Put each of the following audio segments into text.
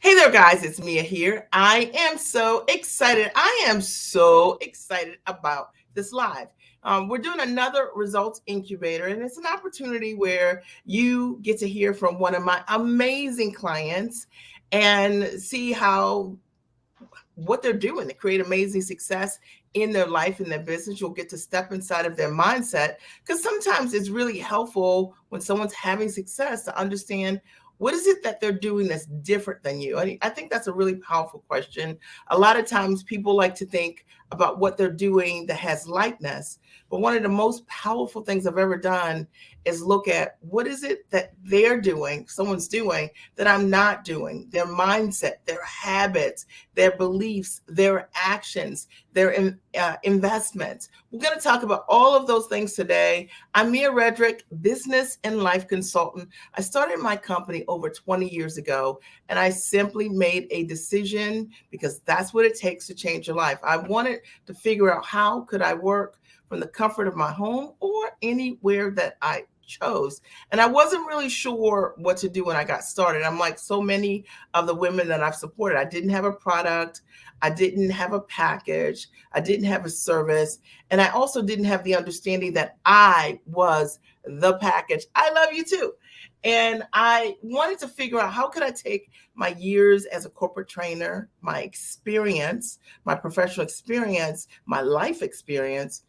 Hey there, guys. It's Mia here. I am so excited. I am so excited about this live. We're doing another results incubator, and it's an opportunity where you get to hear from one of my amazing clients and see how what they're doing to create amazing success in their life and their business. You'll get to step inside of their mindset because sometimes it's really helpful when someone's having success to understand what is it that they're doing that's different than you. I think that's a really powerful question. A lot of times people like to think about what they're doing that has likeness, but one of the most powerful things I've ever done is look at what is it that they're doing, someone's doing that I'm not doing, their mindset, their habits, their beliefs, their actions, their investments. We're going to talk about all of those things today. I'm Mia Redrick, business and life consultant. I started my company over 20 years ago, and I simply made a decision because that's what it takes to change your life. I wanted to figure out how could I work from the comfort of my home or anywhere that I chose. And I wasn't really sure what to do when I got started. I'm like so many of the women that I've supported. I didn't have a product, I didn't have a package, I didn't have a service, and I also didn't have the understanding that I was the package. I love you too. And I wanted to figure out how could I take my years as a corporate trainer, my experience, my professional experience, my life experience,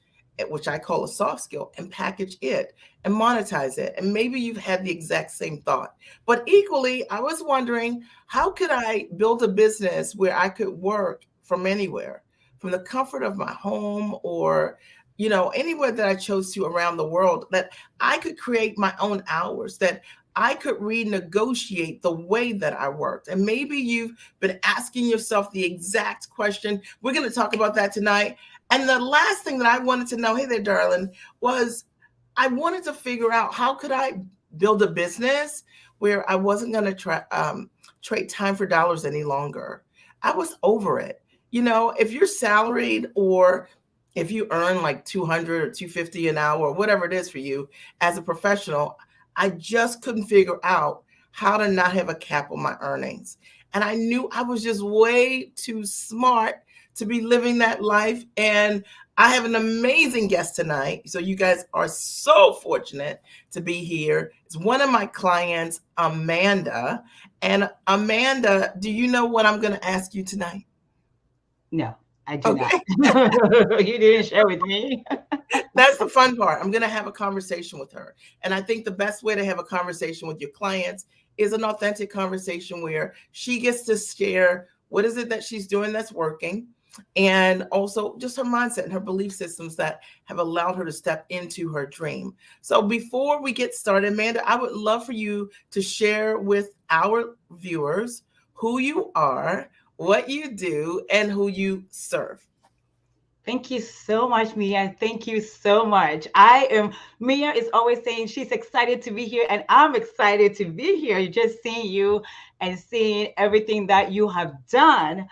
which I call a soft skill, and package it and monetize it. And maybe you've had the exact same thought. But equally, I was wondering how could I build a business where I could work from anywhere, from the comfort of my home or anywhere that I chose to around the world, that I could create my own hours, that I could renegotiate the way that I worked. And maybe you've been asking yourself the exact question. We're going to talk about that tonight. And the last thing that I wanted to know, hey there, darling, was I wanted to figure out how could I build a business where I wasn't going to trade time for dollars any longer. I was over it. If you're salaried or if you earn like 200 or 250 an hour or whatever it is for you as a professional, I just couldn't figure out how to not have a cap on my earnings. And I knew I was just way too smart to be living that life. And I have an amazing guest tonight. So you guys are so fortunate to be here. It's one of my clients, Amanda. And Amanda, do you know what I'm going to ask you tonight? No, I do not. Okay. You didn't share with me. That's the fun part. I'm going to have a conversation with her. And I think the best way to have a conversation with your clients is an authentic conversation where she gets to share what is it that she's doing that's working, and also just her mindset and her belief systems that have allowed her to step into her dream. So before we get started, Amanda, I would love for you to share with our viewers who you are, what you do, and who you serve. Thank you so much, Mia. Thank you so much. Mia is always saying she's excited to be here, and I'm excited to be here, just seeing you and seeing everything that you have done.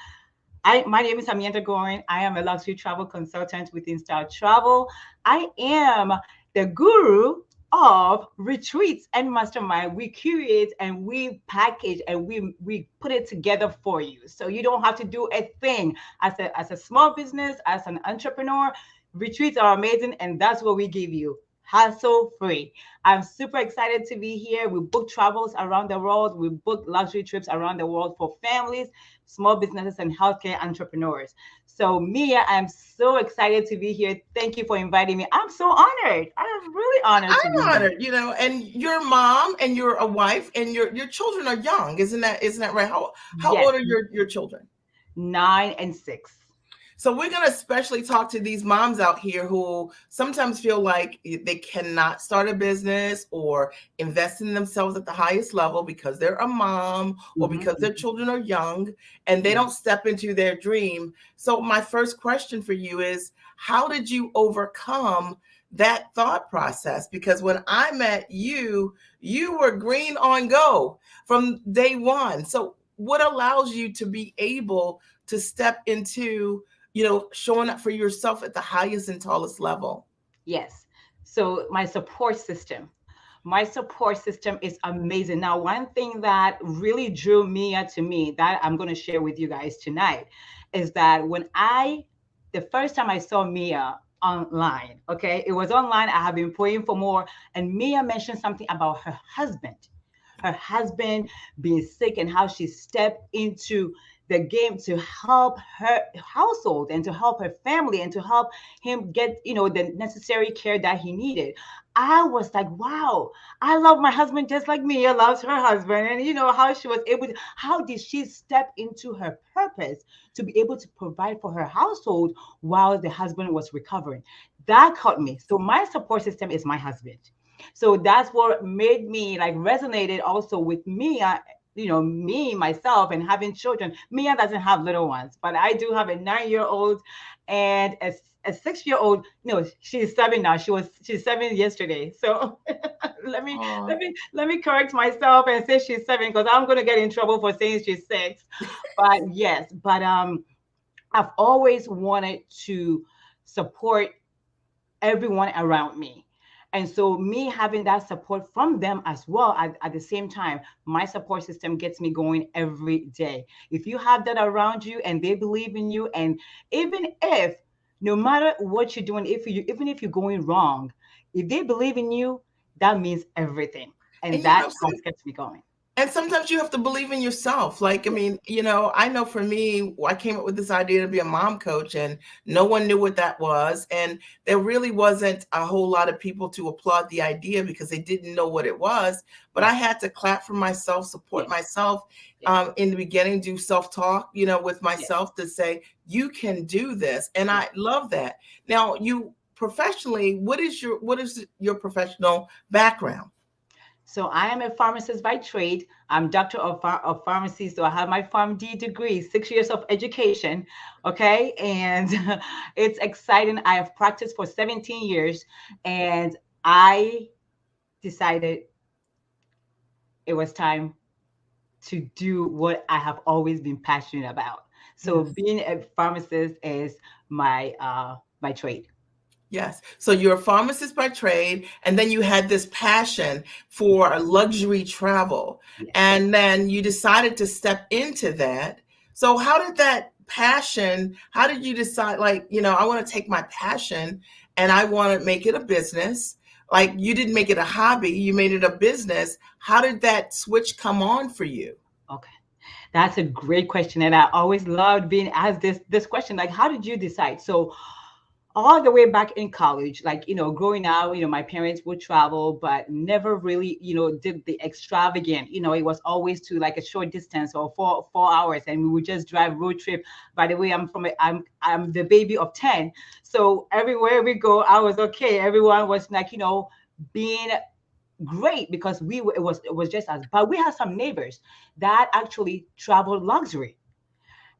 My name is Amanda Gorin. I am a luxury travel consultant with InStyle Travel. I am the guru of retreats and mastermind. We curate and we package and we put it together for you. So you don't have to do a thing as a small business, as an entrepreneur. Retreats are amazing, and that's what we give you. Hassle free. I'm super excited to be here. We book travels around the world. We book luxury trips around the world for families, small businesses, and healthcare entrepreneurs. So, Mia, I'm so excited to be here. Thank you for inviting me. I'm so honored. I'm really honored to be I'm here. honored, and you're a mom and you're a wife and your children are young, isn't that right? How Yes, old are your children? 9 and 6. So we're going to especially talk to these moms out here who sometimes feel like they cannot start a business or invest in themselves at the highest level because they're a mom or because their Mm-hmm. children are young and they don't Yes. step into their dream. So my first question for you is, how did you overcome that thought process? Because when I met you, you were green on go from day one. So what allows you to be able to step into showing up for yourself at the highest and tallest level? Yes. So, my support system. My support system is amazing. Now, one thing that really drew Mia to me that I'm going to share with you guys tonight is that the first time I saw Mia online, okay, it was online. I have been praying for more, and Mia mentioned something about her husband being sick and how she stepped into the game to help her household and to help her family and to help him get, the necessary care that he needed. I was like, wow, I love my husband just like Mia loves her husband. And how she was able to, how did she step into her purpose to be able to provide for her household while the husband was recovering? That caught me. So my support system is my husband. So that's what made me like resonated also with me. Me myself and having children. Mia doesn't have little ones, but I do have a 9-year old and a 6-year old. No, she's 7 now. She's 7 yesterday. So Oh, let me correct myself and say she's 7 because I'm gonna get in trouble for saying she's 6. But yes, but I've always wanted to support everyone around me. And so, me having that support from them as well at the same time, my support system gets me going every day. If you have that around you and they believe in you, and even if no matter what you're doing, even if you're going wrong, if they believe in you, that means everything. And and that gets me going. and sometimes you have to believe in yourself. Like, I Yes, mean, I know for me, I came up with this idea to be a mom coach, and no one knew what that was. And there really wasn't a whole lot of people to applaud the idea because they didn't know what it was. But I yes, had to clap for myself, support yes, myself yes, in the beginning, do self talk, with yes. myself to say, you can do this. And Yes. I love that. Now, you professionally, what is your professional background? So I am a pharmacist by trade. I'm doctor of pharmacy. So I have my PharmD degree, 6 years of education. Okay. And it's exciting. I have practiced for 17 years and I decided it was time to do what I have always been passionate about. So Yes. being a pharmacist is my trade. Yes. So you're a pharmacist by trade, and then you had this passion Yes. for luxury travel, Yes. and then you decided to step into that. So how did you decide, like, I want to take my passion and I want to make it a business? Like, you didn't make it a hobby, you made it a business. How did that switch come on for you? Okay. That's a great question. And I always loved being asked this question, like, how did you decide? So all the way back in college, like, growing up, my parents would travel, but never really, did the extravagant, it was always to like a short distance or 4 hours. And we would just drive road trip. By the way, I'm the baby of 10. So everywhere we go, I was okay. Everyone was like, being great because it was just us. But we had some neighbors that actually traveled luxury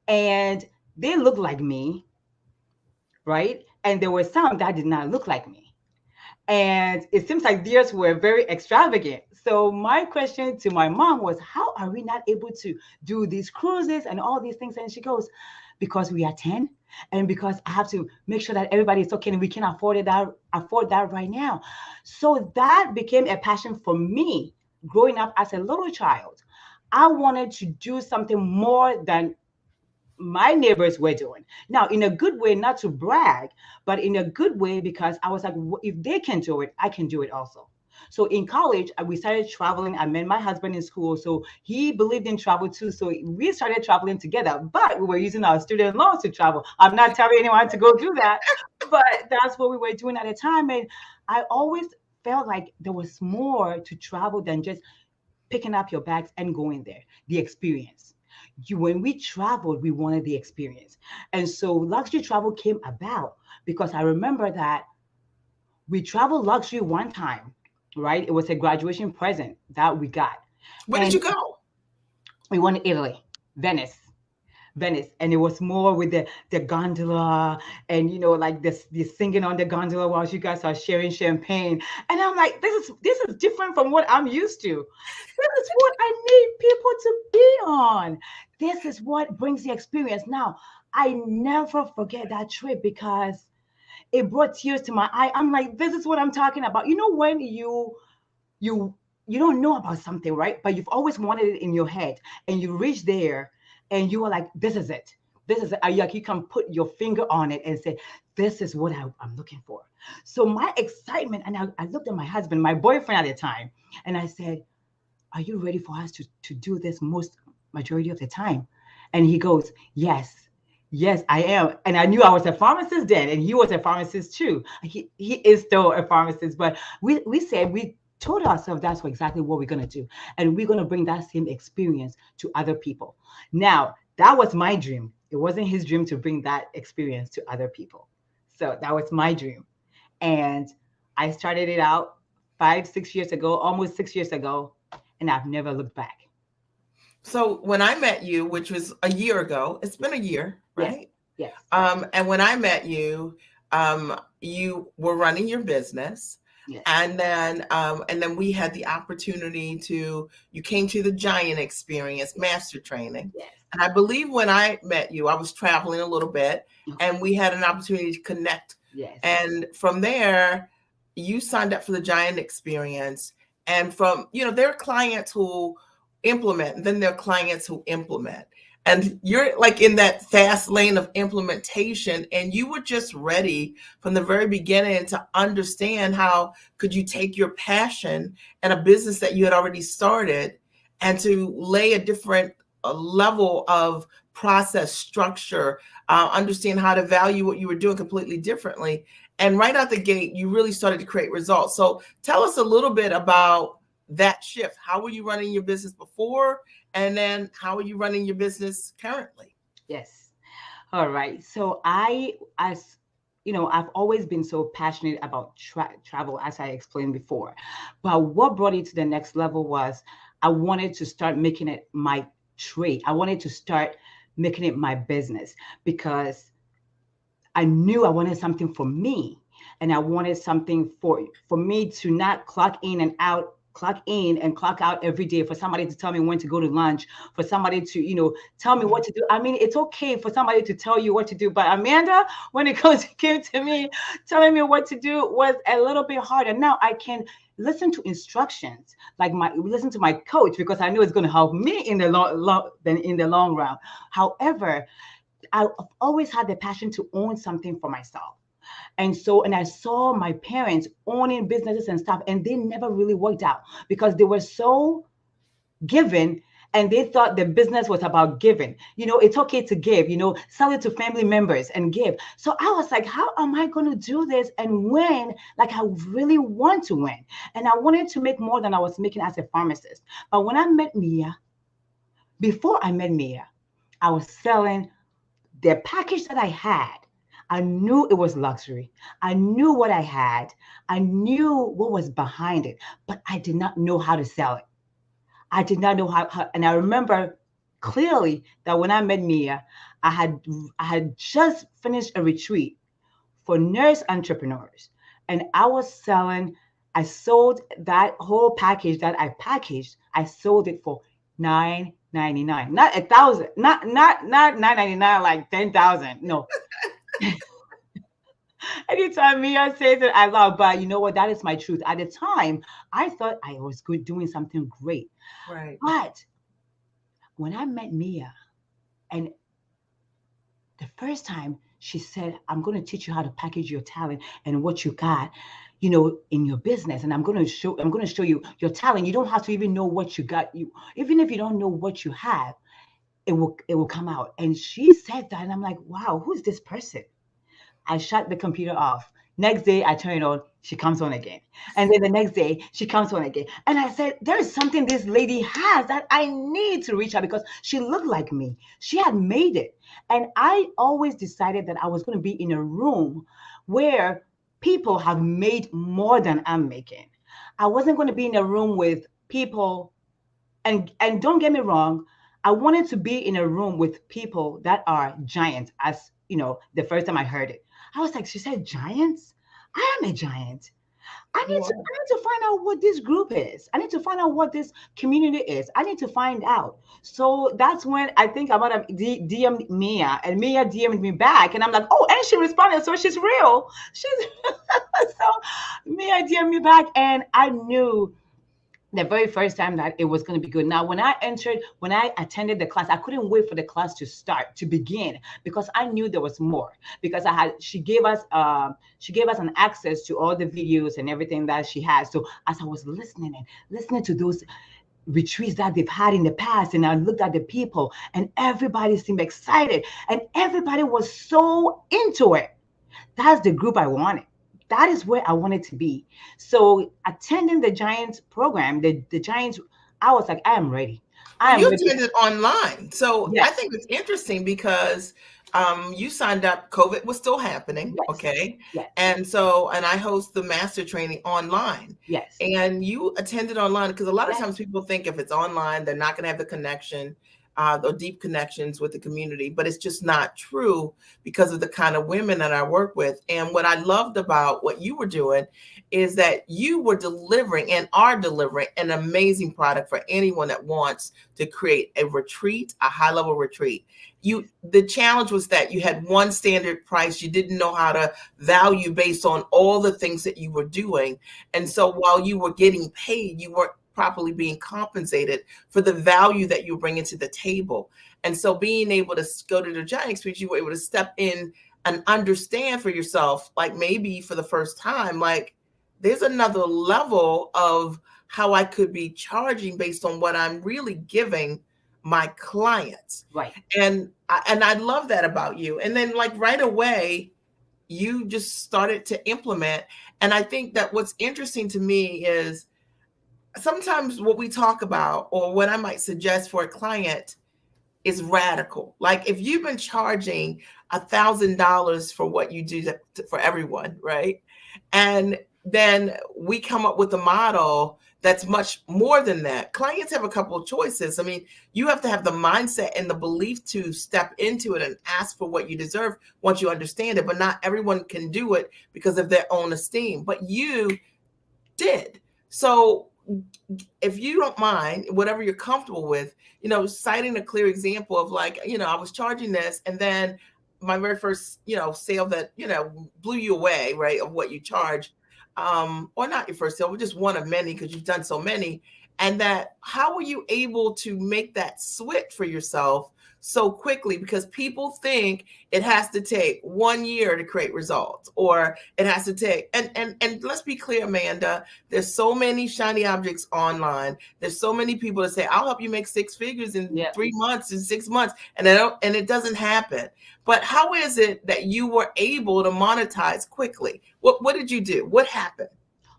and they looked like me, right? And there were some that did not look like me. And it seems like theirs were very extravagant. So my question to my mom was, how are we not able to do these cruises and all these things? And she goes, because we are 10 and because I have to make sure that everybody is okay and we can afford that right now. So that became a passion for me growing up as a little child. I wanted to do something more than my neighbors were doing. Now, in a good way, not to brag, but in a good way, because I was like, if they can do it, I can do it also. So in college, we started traveling. I met my husband in school. So he believed in travel too. So we started traveling together, but we were using our student loans to travel. I'm not telling anyone to go do that, but that's what we were doing at the time. And I always felt like there was more to travel than just picking up your bags and going there, the experience. When we traveled, we wanted the experience. And so luxury travel came about because I remember that we traveled luxury one time, right? It was a graduation present that we got. Where did And you go? we went to Italy, Venice. Venice, and it was more with the gondola, and like this singing on the gondola while you guys are sharing champagne. And I'm like, this is different from what I'm used to. This is what I need people to be on. This is what brings the experience. Now, I never forget that trip because it brought tears to my eye. I'm like, this is what I'm talking about. When you you you don't know about something, right? But you've always wanted it in your head, and you reach there, and you are like, "This is it. This is it." Like you can put your finger on it and say, "This is what I'm looking for." So my excitement, and I looked at my husband, my boyfriend at the time, and I said, "Are you ready for us to do this most majority of the time?" And he goes, "Yes." Yes, I am. And I knew I was a pharmacist then, and he was a pharmacist too. He is still a pharmacist, but we told ourselves that's exactly what we're gonna do. And we're gonna bring that same experience to other people. Now, that was my dream. It wasn't his dream to bring that experience to other people. So that was my dream. And I started it out 5, 6 years ago, almost 6 years ago, and I've never looked back. So when I met you, which was a year ago, it's been a year, Yes, right? yes, And when I met you, you were running your business, yes, and then we had the opportunity to. You came to the Giant Experience Master Training, yes. and I believe when I met you, I was traveling a little bit, Okay. and we had an opportunity to connect. Yes, And from there, you signed up for the Giant Experience, and from there are clients who implement, and then there are clients who implement, and you're like in that fast lane of implementation, and you were just ready from the very beginning to understand how could you take your passion and a business that you had already started and to lay a different level of process structure, understand how to value what you were doing completely differently, and right out the gate you really started to create results. So tell us a little bit about that shift. How were you running your business before, and then how are you running your business currently? yes. All right. So as I've always been so passionate about travel, as I explained before. But what brought it to the next level was I wanted to start making it my trade. I wanted to start making it my business because I knew I wanted something for me, and I wanted something for me to not clock in and out, clock in and clock out every day, for somebody to tell me when to go to lunch, for somebody to, tell me what Mhm. to do. I mean, it's okay for somebody to tell you what to do, but Amanda, when it came to me telling me what to do was a little bit harder. Now I can listen to instructions, like my listen to my coach, because I know it's going to help me in the long run. However, I've always had the passion to own something for myself. And I saw my parents owning businesses and stuff, and they never really worked out because they were so given, and they thought the business was about giving. It's okay to give, sell it to family members and give. So I was like, how am I going to do this and win? Like, I really want to win. And I wanted to make more than I was making as a pharmacist. But when I met Mia, before I met Mia, I was selling the package that I had. I knew it was luxury. I knew what I had. I knew what was behind it, but I did not know how to sell it. I did not know and I remember clearly that when I met Mia, I had I had just finished a retreat for nurse entrepreneurs, and I sold that whole package that I packaged. I sold it for 9.99, not 1,000, not 9.99 like 10,000. No, anytime Mia says it, I love. But you know what? That is my truth. At the time, I thought I was good doing something great. Right. But when I met Mia, and the first time she said, "I'm going to teach you how to package your talent and what you got, in your business. And I'm going to show you your talent. You don't have to even know what you got. Even if you don't know what you have, it will come out." And she said that, and I'm like, wow, who's this person? I shut the computer off. Next day, I turn it on. She comes on again. And then the next day, she comes on again. And I said, there is something this lady has that I need to reach out, because she looked like me. She had made it. And I always decided that I was going to be in a room where people have made more than I'm making. I wasn't going to be in a room with people, and don't get me wrong, I wanted to be in a room with people that are giants. As the first time I heard it, I was like, she said giants. I am a giant. I need You to are. I need to find out what this group is. I need to find out what this community is. I need to find out. So that's when I think I might have DM'd Mia, and Mia DM'd me back, and I'm like, oh, and she responded, so she's real. She's so Mia DM'd me back, and I knew the very first time that it was going to be good. Now, when I attended the class, I couldn't wait for the class to start, to begin, because I knew there was more. Because she gave us an access to all the videos and everything that she has. So as I was listening and listening to those retreats that they've had in the past, and I looked at the people, and everybody seemed excited, and everybody was so into it. That's the group I wanted. That is where I wanted to be. So attending the Giants program, the Giants, I was like, I am ready. Well, I am you ready. attended online. So I Yes, think it's interesting because you signed up, COVID was still happening. yes, Okay. yes, And I host the master training online. yes, And you attended online because a lot of times yes, people think if it's online, they're not going to have the connection, or deep connections with the community. But it's just not true because of the kind of women that I work with. And what I loved about what you were doing is that you were delivering and are delivering an amazing product for anyone that wants to create a retreat, a high level retreat. The challenge was that you had one standard price. You didn't know how to value based on all the things that you were doing. And so while you were getting paid, you weren't properly being compensated for the value that you bring into the table. And so being able to go to the giant experience, you were able to step in and understand for yourself, like maybe for the first time, like there's another level of how I could be charging based on what I'm really giving my clients. right, And I love that about you. And then like right away, you just started to implement. And I think that what's interesting to me is sometimes what we talk about or what I might suggest for a client is radical. Like if you've been charging $1,000 for what you do for everyone, right? And then we come up with a model that's much more than that. Clients have a couple of choices. I mean, you have to have the mindset and the belief to step into it and ask for what you deserve once you understand it. But not everyone can do it because of their own esteem. But you did. So if you don't mind, whatever you're comfortable with, citing a clear example of like, I was charging this and then my very first, sale that, blew you away, right, of what you charge, or not your first sale, but just one of many because you've done so many. And that how were you able to make that switch for yourself so quickly? Because people think it has to take 1 year to create results, or it has to take, and let's be clear, Amanda, there's so many shiny objects online. There's so many people that say, I'll help you make six figures in yeah. 3 months, in 6 months, and it doesn't happen. But how is it that you were able to monetize quickly? What did you do? What happened?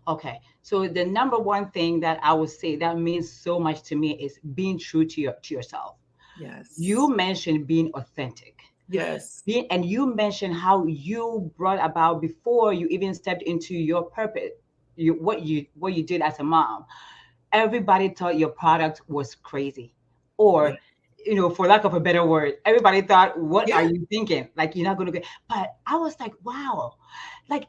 Okay. So the number one thing that I would say that means so much to me is being true to yourself. You Yes. mentioned being authentic. Yes. And you mentioned how you brought about before you even stepped into your purpose, what you did as a mom. Everybody thought your product was crazy, Yeah. or for lack of a better word, everybody thought, what are Yeah. you thinking? Like, you're not going to get. But I was like, wow, like,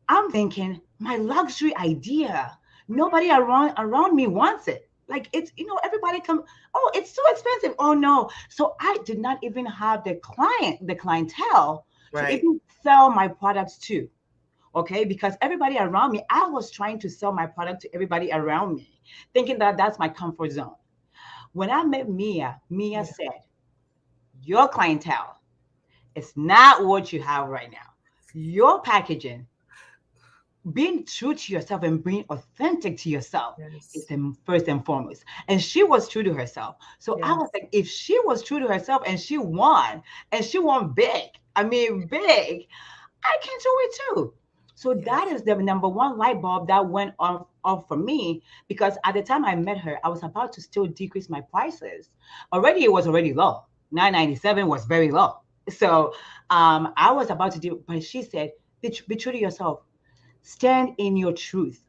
I'm thinking my luxury idea, nobody around me wants it. Like, it's, everybody come, oh, it's so expensive, oh no. So I did not even have the clientele to Right. even sell my products to. Okay, because everybody around me, I was trying to sell my product to everybody around me, thinking that that's my comfort zone. When I met Mia Yeah. said, your clientele is not what you have right now. Your packaging, being true to yourself and being authentic to yourself, is Yes. the first and foremost. And she was true to herself. So I was Yes. like, if she was true to herself and she won big, I mean, big, I can do it too. So that Yes. is the number one light bulb that went off for me, because at the time I met her, I was about to still decrease my prices. Already, it was already low. 997 was very low. So I was about to do, but she said, be true to yourself. Stand in your truth.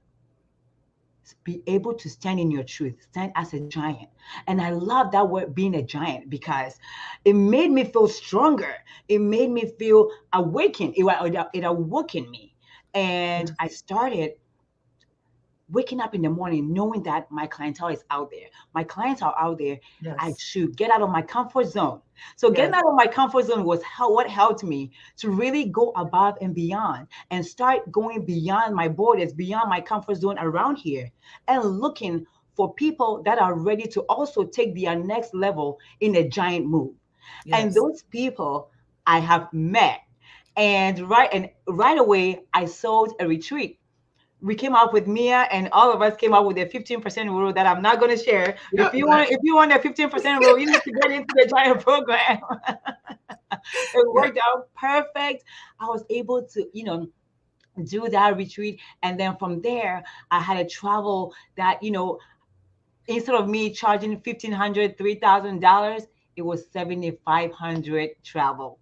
Be able to stand in your truth, stand as a giant. And I love that word, being a giant, because it made me feel stronger. It made me feel awakened. It awoken me. And Yes. I started waking up in the morning knowing that my clientele is out there. My clients are out there. I Yes. should get out of my comfort zone. So getting Yes. out of my comfort zone was what helped me to really go above and beyond, and start going beyond my borders, beyond my comfort zone around here, and looking for people that are ready to also take their next level in a giant move. And Yes. those people I have met. And right away I sold a retreat. We came up with Mia, and all of us came up with a 15% rule that I'm not going to share. Yep. If you want a 15% rule, you need to get into the giant program. It Yep. worked out perfect. I was able to, do that retreat. And then from there, I had a travel that, instead of me charging $1,500, $3,000, it was 7,500 travel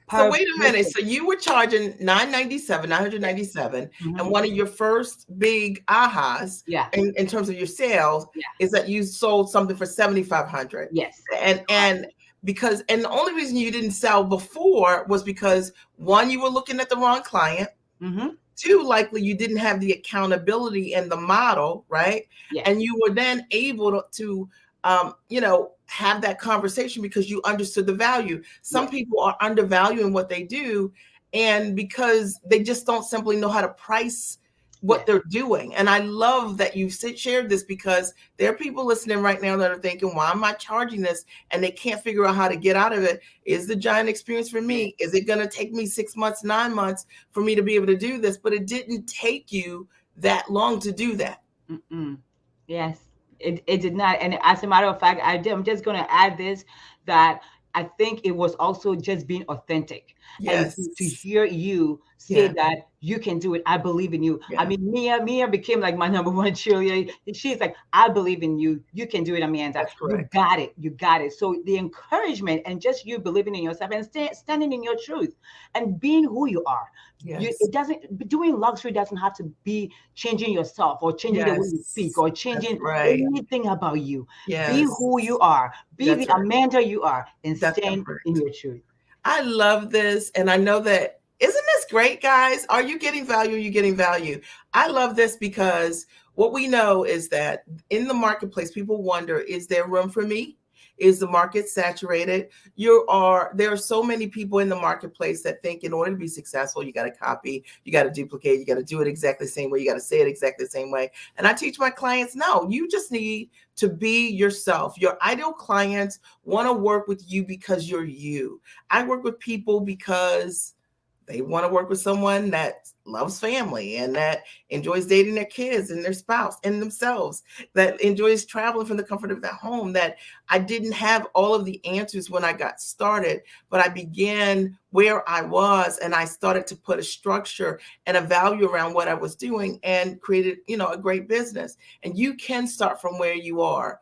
So per wait a minute. person. So you were charging 997, Yes. 997, and Hmm. one of your first big ahas Yeah. in terms of your sales Yeah. is that you sold something for 7,500. Yes. And because and the only reason you didn't sell before was because one, you were looking at the wrong client. Mm-hmm. Two, likely you didn't have the accountability and the model, right? Yes. And you were then able to have that conversation because you understood the value. Some Yes. people are undervaluing what they do, and because they just don't simply know how to price what Yes. they're doing. And I love that you shared this because there are people listening right now that are thinking, why am I charging this? And they can't figure out how to get out of it. Is the giant experience for Yes. me? Is it going to take me 6 months, 9 months for me to be able to do this? But it didn't take you that long to do that. Mm-mm. Yes, it did not. And as a matter of fact, I'm just going to add this, that I think it was also just being authentic, and to Yes. hear you say Yeah. that you can do it. I believe in you. I Yeah. mean, Mia became like my number one cheerleader. She's like, I believe in you. You can do it, Amanda. That's You correct. got it. You got it. So the encouragement and just you believing in yourself and standing in your truth and being who you are. Yes. It doesn't, doing luxury doesn't have to be changing yourself or changing the way you speak Yes. or That's changing right. anything about you. Be Yes. who you are. Be That's the right. Amanda you are, and That's stand in correct. your truth. I love this. And I know that, isn't this great, guys? Are you getting value? Are you getting value? I love this because what we know is that in the marketplace, people wonder, is there room for me? Is the market saturated? There are so many people in the marketplace that think in order to be successful, you got to copy, you got to duplicate, you got to do it exactly the same way, you got to say it exactly the same way. And I teach my clients, no, you just need to be yourself. Your ideal clients want to work with you because you're you. I work with people because they want to work with someone that loves family and that enjoys dating their kids and their spouse and themselves, that enjoys traveling from the comfort of their home. That I didn't have all of the answers when I got started, but I began where I was and I started to put a structure and a value around what I was doing and created, a great business. And you can start from where you are.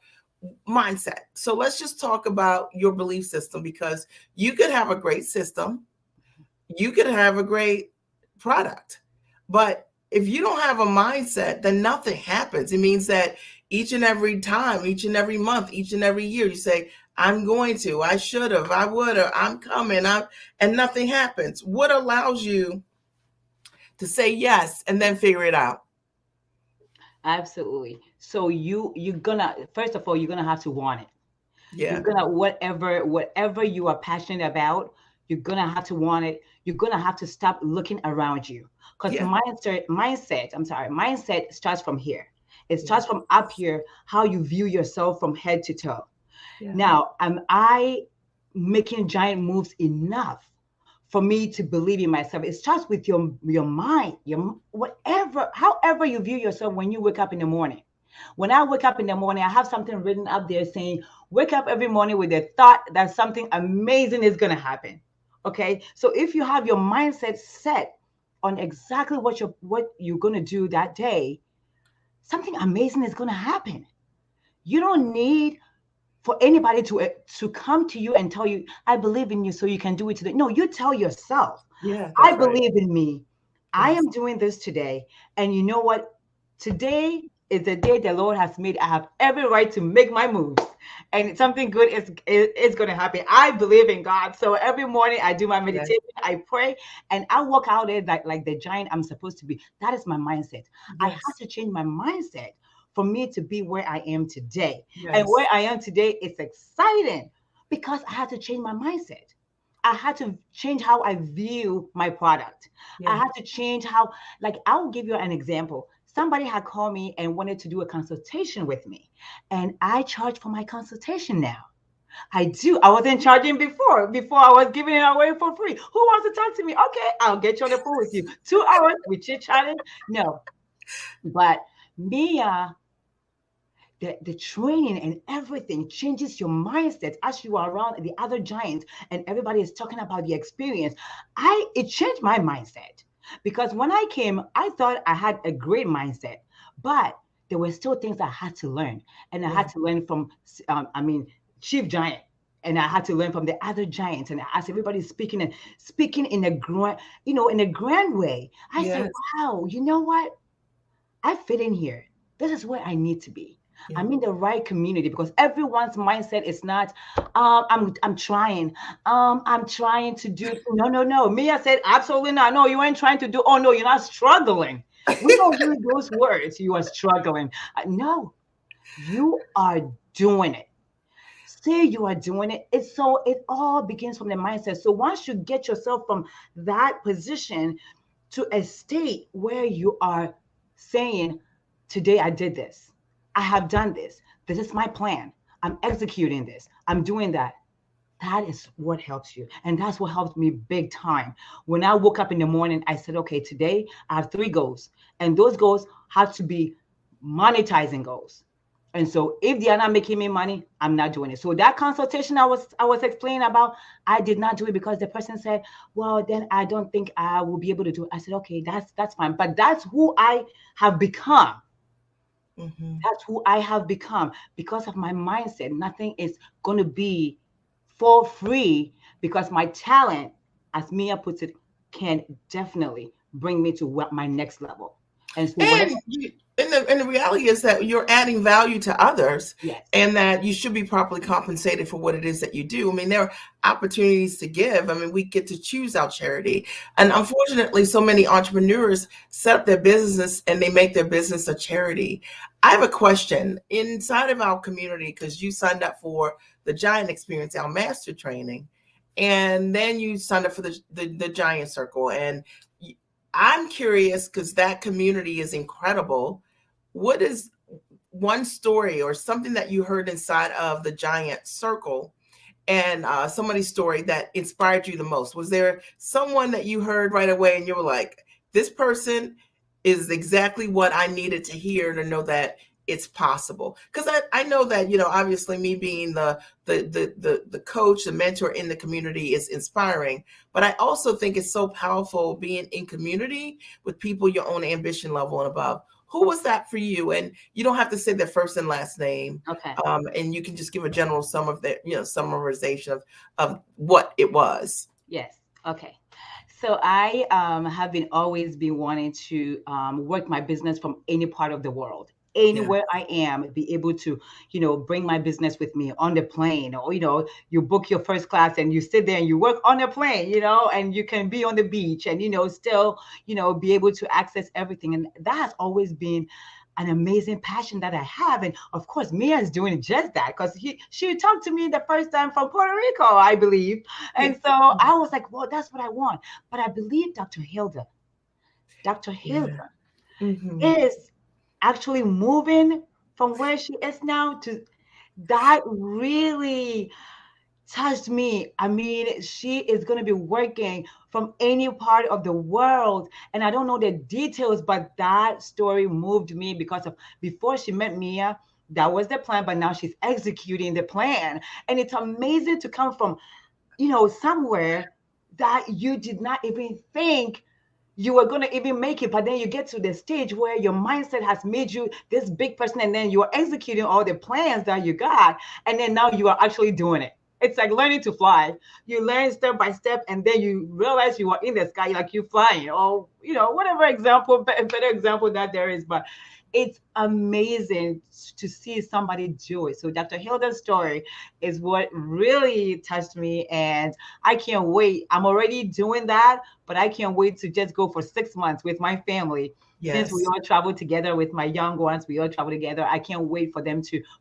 Mindset. So let's just talk about your belief system because you could have a great system, you could have a great product, but if you don't have a mindset, then nothing happens. It means that each and every time, each and every month, each and every year, you say, I'm going to, I should have, I would have, I'm coming, and nothing happens. What allows you to say yes and then figure it out? Absolutely. So you're gonna, first of all, you're gonna have to want it. You're Yeah. gonna, whatever you are passionate about, you're gonna have to want it. You're gonna have to stop looking around you, because Yeah. mindset starts from here. It Yeah. starts from up here, how you view yourself from head to toe. Yeah. Now, am I making giant moves enough for me to believe in myself? It starts with your mind, your whatever, however you view yourself when you wake up in the morning. When I wake up in the morning, I have something written up there saying, wake up every morning with a thought that something amazing is going to happen. Okay. So if you have your mindset set on exactly what you're going to do that day, something amazing is going to happen. You don't need for anybody to come to you and tell you, I believe in you so you can do it today. No, you tell yourself, Yeah. I That's right. believe in me. I Yes. am doing this today. And you know what? Today is the day the Lord has made. I have every right to make my moves. And something good is going to happen. I believe in God. So every morning I do my Yes. meditation, I pray, and I walk out there like the giant I'm supposed to be. That is my mindset. I have Yes. to change my mindset for me to be where I am today. And where Yes. I am today is exciting because I had to change my mindset. I had to change how I view my product. I Yeah. had to change how, like, I will give you an example. somebody had called me and wanted to do a consultation with me. And I charge for my consultation now. I do. I wasn't charging before. Before I was giving it away for free. Who wants to talk to me? Okay, I'll get you on the phone with you. 2 hours, we chit chatting. No, but Mia, the training and everything changes your mindset as you are around the other giants and everybody is talking about the experience. It changed my mindset because when I came, I thought I had a great mindset, but there were still things I had to learn, and I Yeah. had to learn from, I mean, Chief Giant. And I had to learn from the other giants. And as everybody's speaking in a grand, in a grand way, I said, Yes. wow, you know what? I fit in here. This is where I need to be. Yeah. I'm in the right community because everyone's mindset is not, I'm trying. I'm trying to do no, no, no. Mia said, absolutely not. No, you ain't trying to do, oh no, you're not struggling. We don't use those words. You are struggling. No, you are doing it. Say you are doing it. It all begins from the mindset. So once you get yourself from that position to a state where you are saying, today I did this. I have done this. This is my plan. I'm executing this. I'm doing that. That is what helps you. And that's what helped me big time. When I woke up in the morning, I said, okay, today I have 3 goals. And those goals have to be monetizing goals. And so if they are not making me money, I'm not doing it. So that consultation I was explaining about, I did not do it because the person said, well, then I don't think I will be able to do it. I said, okay, that's fine. But that's who I have become. Hmm. That's who I have become because of my mindset. Nothing is going to be for free because my talent, as Mia puts it, can definitely bring me to my next level. And so whatever, And the reality is that you're adding value to others, yes, and that you should be properly compensated for what it is that you do. I mean, there are opportunities to give. I mean, we get to choose our charity. And yes, unfortunately, so many entrepreneurs set up their business and they make their business a charity. I have a question inside of our community because you signed up for the Giant Experience, our master training, and then you signed up for the Giant Circle. And I'm curious because that community is incredible. What is one story or something that you heard inside of the Giant Circle, and somebody's story that inspired you the most? Was there someone that you heard right away and you were like, this person is exactly what I needed to hear to know that it's possible? Because I know that, obviously me being the coach, the mentor in the community is inspiring, but I also think it's so powerful being in community with people your own ambition level and above. Who was that for you? And you don't have to say their first and last name, okay. and you can just give a general sum of the summarization of what it was. Yes. Okay. So I have been always been wanting to work my business from any part of the world. Yeah. Anywhere I am, be able to, bring my business with me on the plane, or you book your first class and you sit there and you work on the plane, and you can be on the beach and still, be able to access everything. And that has always been an amazing passion that I have. And of course, Mia is doing just that because she talked to me the first time from Puerto Rico, I believe. Yeah. And so I was like, well, that's what I want. But I believe Dr. Yeah. Hilda Hmm. is actually moving from where she is now to that really touched me. I mean, she is going to be working from any part of the world. And I don't know the details, but that story moved me because of before she met Mia, that was the plan, but now she's executing the plan. And it's amazing to come from, somewhere that you did not even think you were going to even make it, but then you get to the stage where your mindset has made you this big person, and then you're executing all the plans that you got, and then now you are actually doing it. It's like learning to fly. You learn step by step, and then you realize you are in the sky, like you flying, or whatever example, better example that there is. But it's amazing to see somebody do it. So Dr. Hilda's story is what really touched me, and I can't wait. I'm already doing that, but I can't wait to just go for 6 months with my family. Since we Yes. all travel together with my young ones, we all travel together. I can't wait for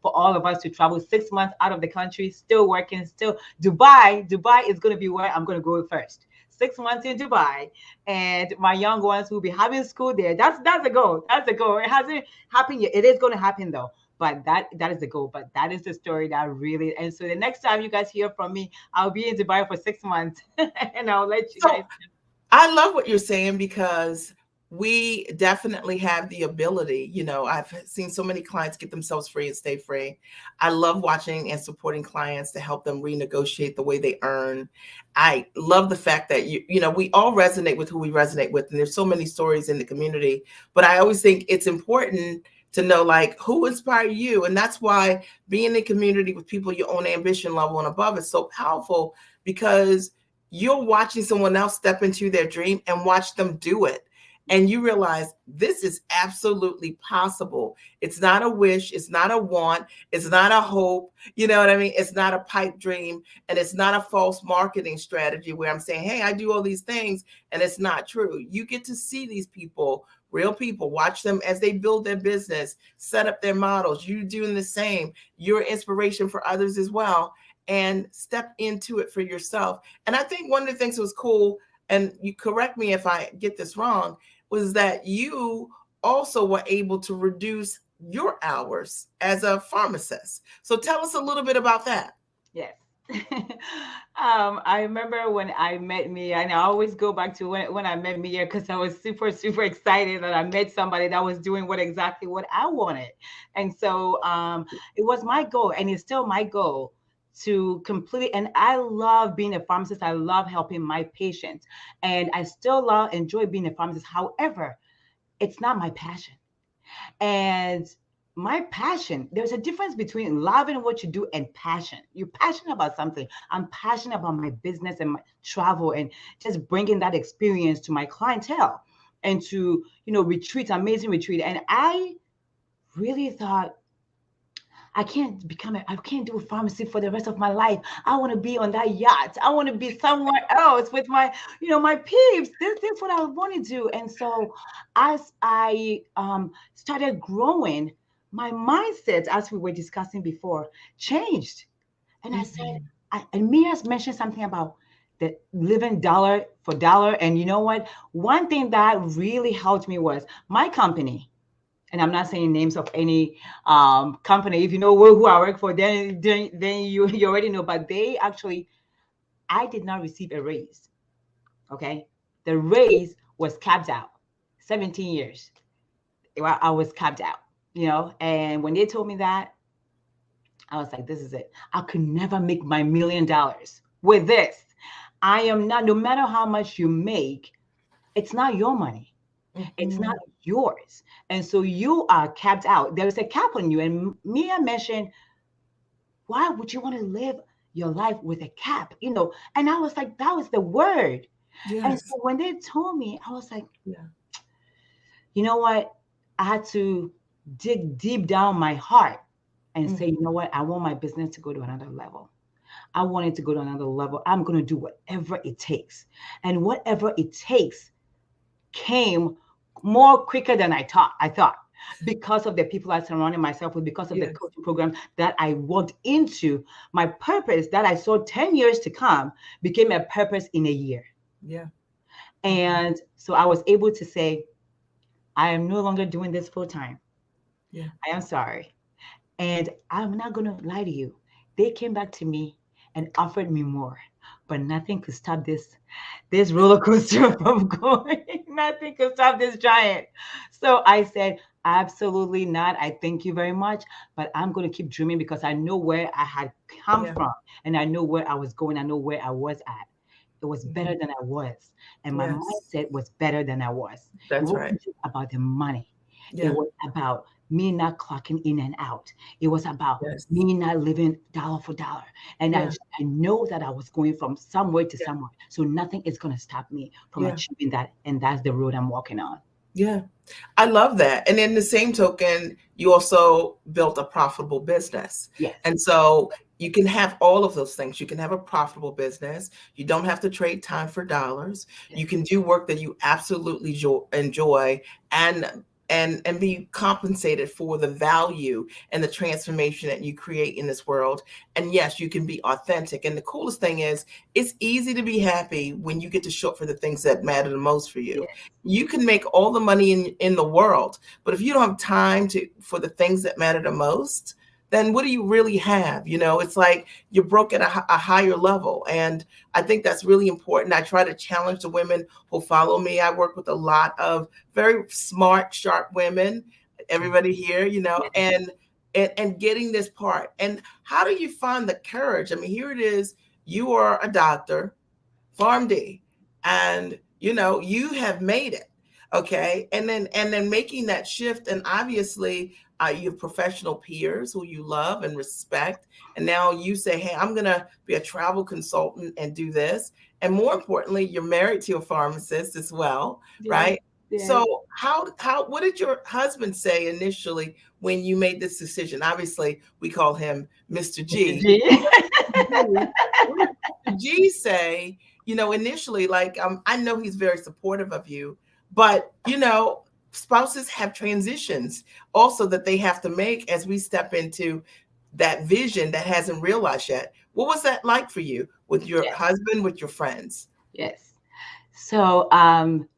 all of us to travel 6 months out of the country, still working, still Dubai. Dubai is going to be where I'm going to go first. 6 months in Dubai, and my young ones will be having school there. That's the goal. That's the goal. It hasn't happened yet. It is going to happen though. But that is the goal. But that is the story that really. And so the next time you guys hear from me, I'll be in Dubai for 6 months, and I'll let you guys. So I love what you're saying because we definitely have the ability. I've seen so many clients get themselves free and stay free. I love watching and supporting clients to help them renegotiate the way they earn. I love the fact that we all resonate with who we resonate with, and there's so many stories in the community. But I always think it's important to know like who inspired you, and that's why being in community with people your own ambition level and above is so powerful because you're watching someone else step into their dream and watch them do it. And you realize this is absolutely possible. It's not a wish. It's not a want. It's not a hope. You know what I mean? It's not a pipe dream. And it's not a false marketing strategy where I'm saying, hey, I do all these things. And it's not true. You get to see these people, real people, watch them as they build their business, set up their models. You doing the same. You're inspiration for others as well. And step into it for yourself. And I think one of the things that was cool, and you correct me if I get this wrong, was that you also were able to reduce your hours as a pharmacist. So tell us a little bit about that. Yes. I remember when I met Mia, and I always go back to when I met Mia because I was super, super excited that I met somebody that was doing exactly what I wanted. And so it was my goal, and it's still my goal to complete. And I love being a pharmacist. I love helping my patients, and I still enjoy being a pharmacist. However, it's not my passion. And my passion, there's a difference between loving what you do and passion. You're passionate about something. I'm passionate about my business and my travel and just bringing that experience to my clientele and to, retreat, amazing retreat. And I really thought, I can't do pharmacy for the rest of my life. I want to be on that yacht. I want to be somewhere else with my peeps. This is what I want to do. And so as I started growing, my mindset, as we were discussing before, changed. And I said, Mhm. and Mia's mentioned something about the living dollar for dollar. And you know what? One thing that really helped me was my company, and I'm not saying names of any company. If you know who I work for, then you already know. But they actually, I did not receive a raise. Okay, the raise was capped out. 17 years, I was capped out. And when they told me that, I was like, this is it. I could never make my $1 million with this. I am not. No matter how much you make, it's not your money. It's not Mhm. yours. And so you are capped out. There is a cap on you. And Mia mentioned, why would you want to live your life with a cap? And I was like, that was the word. And Yes. so when they told me, I was like, Yeah. you know what? I had to dig deep down my heart and say, you Mhm. know what? I want my business to go to another level. I want it to go to another level. I'm going to do whatever it takes. And whatever it takes came more quicker than I thought because of the people I surrounded myself with, because of the Yes. coaching program that I walked into. My purpose that I saw 10 years to come became a purpose in a year. Yeah. Mhm. And so I was able to say, I am no longer doing this full time. Yeah. I am sorry. And I'm not going to lie to you. They came back to me and offered me more, but nothing could stop this roller coaster from going. Nothing could stop this giant. So I said, absolutely not. I thank you very much, but I'm going to keep dreaming because I know where I had come Yeah. from and I know where I was going. I know where I was at. It was better Mhm. than I was. And my Yes. mindset was better than I was. It That's right. wasn't just about the money. It Yeah. was about me not clocking in and out. It was about Yes. me not living dollar for dollar. And Yeah. I know that I was going from somewhere to Yeah. somewhere. So nothing is going to stop me from Yeah. achieving that. And that's the road I'm walking on. Yeah. I love that. And in the same token, you also built a profitable business. Yes. And so you can have all of those things. You can have a profitable business. You don't have to trade time for dollars. Yes. You can do work that you absolutely enjoy and and be compensated for the value and the transformation that you create in this world. And yes, you can be authentic. And the coolest thing is, it's easy to be happy when you get to show up for the things that matter the most for you. Yes. You can make all the money in the world, but if you don't have time to for the things that matter the most, then what do you really have? It's like you're broke at a higher level. And I think that's really important. I try to challenge the women who follow me. I work with a lot of very smart, sharp women, everybody here, Yes. and getting this part. And how do you find the courage? I mean, here it is. You are a doctor, PharmD, and you have made it. Okay. And then making that shift. And obviously you have professional peers who you love and respect. And now you say, hey, I'm going to be a travel consultant and do this. And more importantly, you're married to a pharmacist as well, Yes. right? Yes. So what did your husband say initially when you made this decision? Obviously we call him Mr. Mr. G. G. What did Mr. G say, initially? Like, I know he's very supportive of you, but spouses have transitions also that they have to make as we step into that vision that hasn't realized yet. What was that like for you with your Yes. husband, with your friends? Yes. So,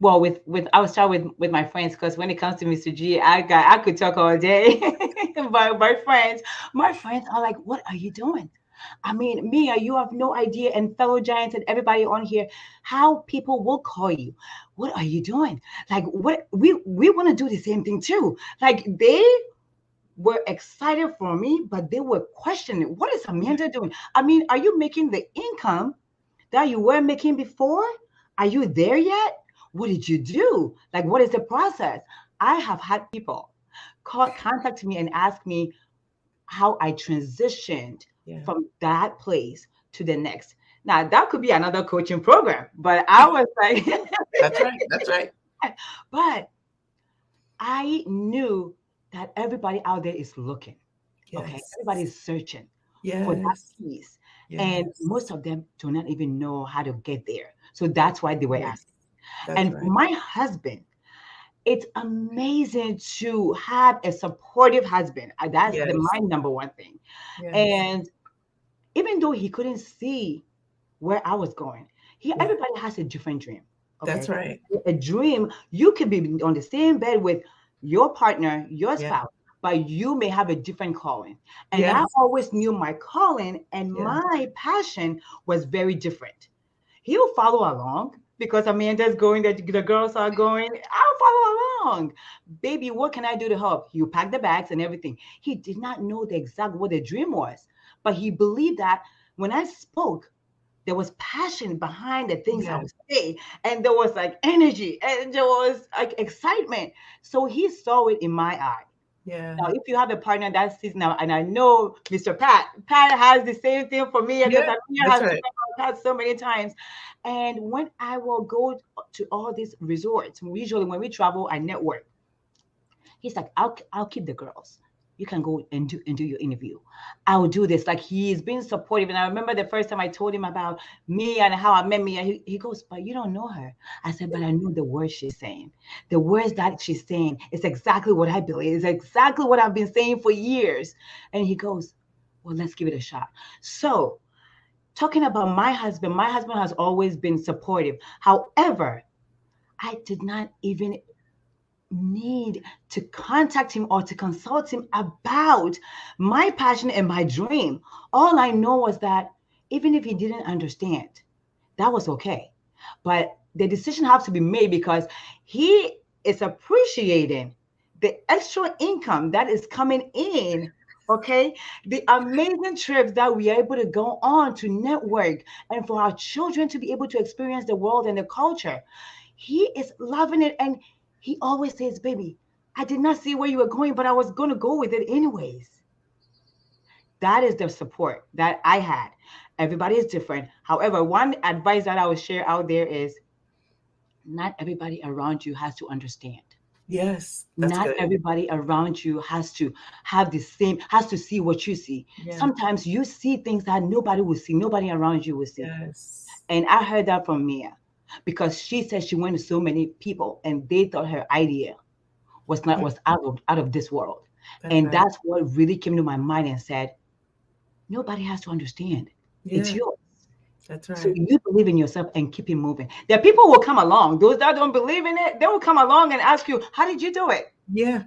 well, with I will start with my friends, because when it comes to Mr. G, I could talk all day. But my friends are like, "What are you doing?" I mean, Mia, you have no idea, and fellow giants and everybody on here, how people will call you. What are you doing? Like, what we want to do the same thing too. Like, they were excited for me, but they were questioning, what is Yeah. Amanda doing? I mean, are you making the income that you were making before? Are you there yet? What did you do? Like, what is the process? I have had people contact me and ask me how I transitioned Yeah. from that place to the next. Now, that could be another coaching program, but I was like, That's right. That's right. but I knew that everybody out there is looking. Okay. Yes. Everybody's searching for that Yes. peace. And Yes. most of them do not even know how to get there. So that's why they were Yes. asking. That's And for right. my husband, it's amazing to have a supportive husband. That's Yes. my number one thing. Yes. And even though he couldn't see where I was going, Yeah. everybody has a different dream. That's Okay. right. A dream, you could be on the same bed with your partner, your Yeah. spouse, but you may have a different calling. And I Yes. always knew my calling and Yeah. my passion was very different. He'll follow along because Amanda's going, the girls are going. I'll follow along. Baby, what can I do to help? You pack the bags and everything. He did not know the exact what the dream was, but he believed that when I spoke, there was passion behind the things I Yeah. would say, and there was like energy, and there was like excitement. So he saw it in my eye. Now, Yeah. if you have a partner that sees now, and I know Mr. Pat has the same thing for me because Yeah. I That's has right. Pat so many times. And when I will go to all these resorts, usually when we travel, I network. He's like, I'll keep the girls. You can go and do your interview. I'll do this. Like, he's been supportive. And I remember the first time I told him about me and how I met me, and he goes, but you don't know her. I said, but I know the words she's saying. The words that she's saying is exactly what I believe. It's exactly what I've been saying for years. And he goes, well, let's give it a shot. So, talking about my husband has always been supportive. However, I did not even need to contact him or to consult him about my passion and my dream. All I know was that even if he didn't understand, that was okay. But the decision has to be made because he is appreciating the extra income that is coming in. Okay, the amazing trips that we are able to go on to network and for our children to be able to experience the world and the culture. He is loving it. And he always says, baby, I did not see where you were going, but I was going to go with it anyways. That is the support that I had. Everybody is different. However, one advice that I would share out there is not everybody around you has to understand. Yes. That's Not good. everybody around you has to have the same, has to see what you see. Yeah. Sometimes you see things that nobody will see, nobody around you will see. Yes. And I heard that from Mia because she said she went to so many people and they thought her idea was out of this world. That's And right. that's what really came to my mind and said, nobody has to understand. It's Yeah, yours. that's So right. you believe in yourself and keep it moving. There are people who will come along. Those that don't believe in it, they will come along and ask you, how did you do it? Yeah,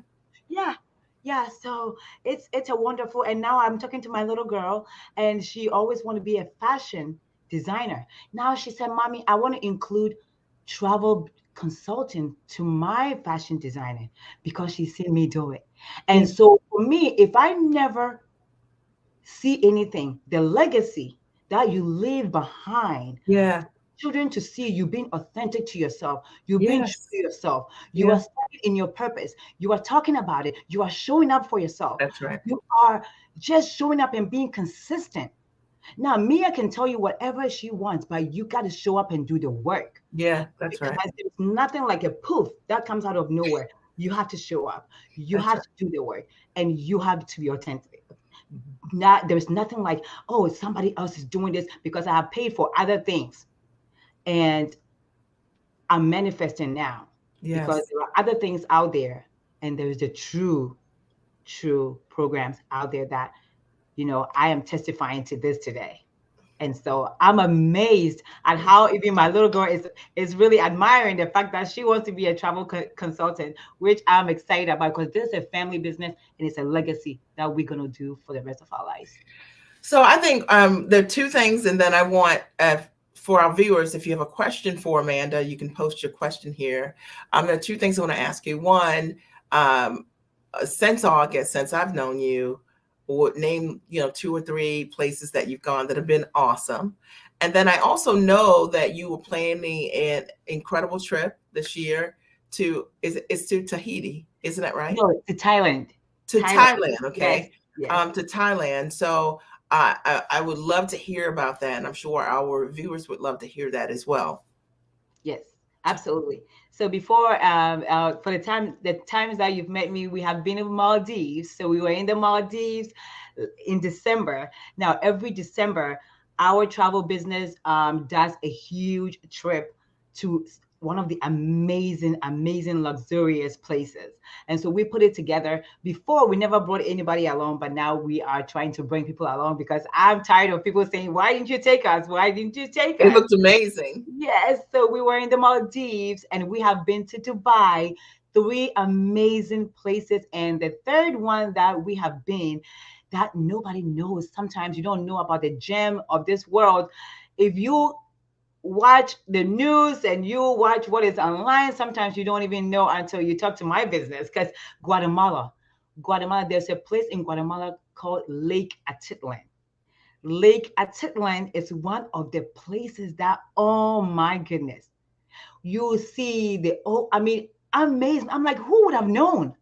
Yeah. Yeah, so it's a wonderful, and now I'm talking to my little girl, and she always want to be a fashion designer. Now she said, "Mommy, I want to include travel consulting to my fashion designing because she's seen me do it." yeah, And so for me, if I never see anything, the legacy that you leave behind, yeah, children to see you being authentic to yourself, you being true yes, to yourself, you are yeah, standing in your purpose, you are talking about it, you are showing up for yourself, that's right. you are just showing up and being consistent. Now, Mia can tell you whatever she wants, but you got to show up and do the work Yeah, that's because right. there's nothing like a poof that comes out of nowhere. You have to show up, you That's have right. to do the work, and you have to be authentic. Not there's nothing like, oh, somebody else is doing this because I have paid for other things. And I'm manifesting now because Yes. there are other things out there, and there's the true programs out there that, I am testifying to this today. And so I'm amazed at how even my little girl is really admiring the fact that she wants to be a travel consultant, which I'm excited about because this is a family business and it's a legacy that we're going to do for the rest of our lives. So I think there are two things, and then I want for our viewers, if you have a question for Amanda, you can post your question here. There are two things I want to ask you. One, um, since August, since I've known you, would name two or three places that you've gone that have been awesome. And then I also know that you were planning an incredible trip this year to it's to Tahiti, isn't that right? No, to Thailand. To Thailand. Thailand, Yes, okay, yes, to Thailand. So I would love to hear about that, and I'm sure our viewers would love to hear that as well. yes, absolutely. So before, for the times that you've met me, we have been in Maldives. So we were in the Maldives in December. Now every December, our travel business does a huge trip to one of the amazing, luxurious places. And so we put it together. Before, we never brought anybody along, but now we are trying to bring people along because I'm tired of people saying, "Why didn't you take us? Why didn't you take It us?" looked amazing. Yes, so we were in the Maldives and we have been to Dubai, three amazing places. And the third one that we have been that nobody knows. Sometimes you don't know about the gem of this world. If you watch the news and you watch what is online, sometimes you don't even know until you talk to my business because Guatemala. Guatemala, there's a place in Guatemala called Lake Atitlan. Lake Atitlan is one of the places that, oh my goodness, you see I mean, amazing. I'm like, who would have known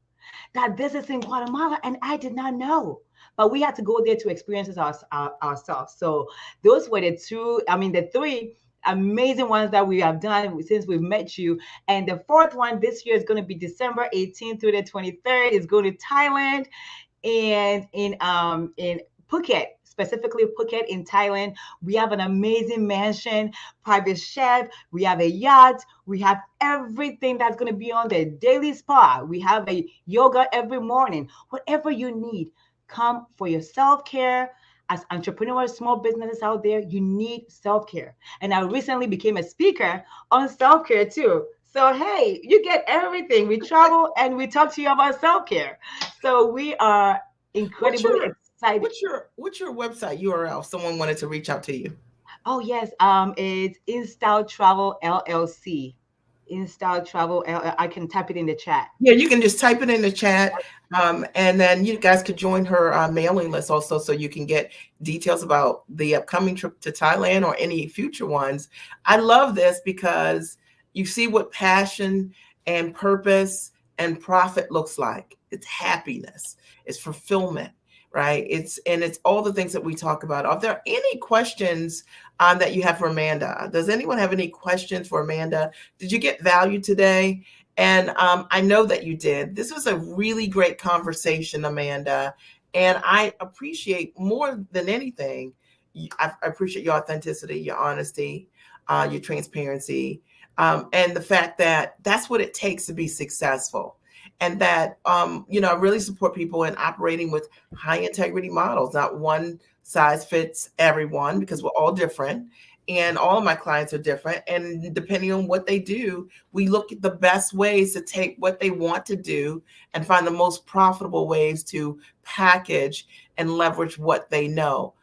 that this is in Guatemala? And I did not know. But we had to go there to experience it ourselves. So those were the two, I mean, the three amazing ones that we have done since we've met you. And the fourth one this year is going to be December 18th through the 23rd. Is going to Thailand and in Phuket, specifically Phuket in Thailand. We have an amazing mansion, private chef, we have a yacht, we have everything that's going to be on the daily spa. We have a yoga every morning. Whatever you need, come for your self-care. As entrepreneurs, small businesses out there, you need self-care. And I recently became a speaker on self-care too. So hey, you get everything. We travel and we talk to you about self-care. So we are What's incredibly your excited. what's your website URL? If someone wanted to reach out to you. Oh yes, it's InStyle Travel LLC. InStyle Travel. I can type it in the chat. Yeah, you can just type it in the chat, and then you guys could join her mailing list also, so you can get details about the upcoming trip to Thailand or any future ones. I love this because you see what passion and purpose and profit looks like. It's happiness, it's fulfillment, right? It's all the things that we talk about. Are there any questions that you have for Amanda? Does anyone have any questions for Amanda? Did you get value today? And I know that you did. This was a really great conversation, Amanda. And I appreciate more than anything, I appreciate your authenticity, your honesty, your transparency, and the fact that that's what it takes to be successful. and that I really support people in operating with high integrity models. Not one size fits everyone because we're all different, and all of my clients are different. And depending on what they do, we look at the best ways to take what they want to do and find the most profitable ways to package and leverage what they know.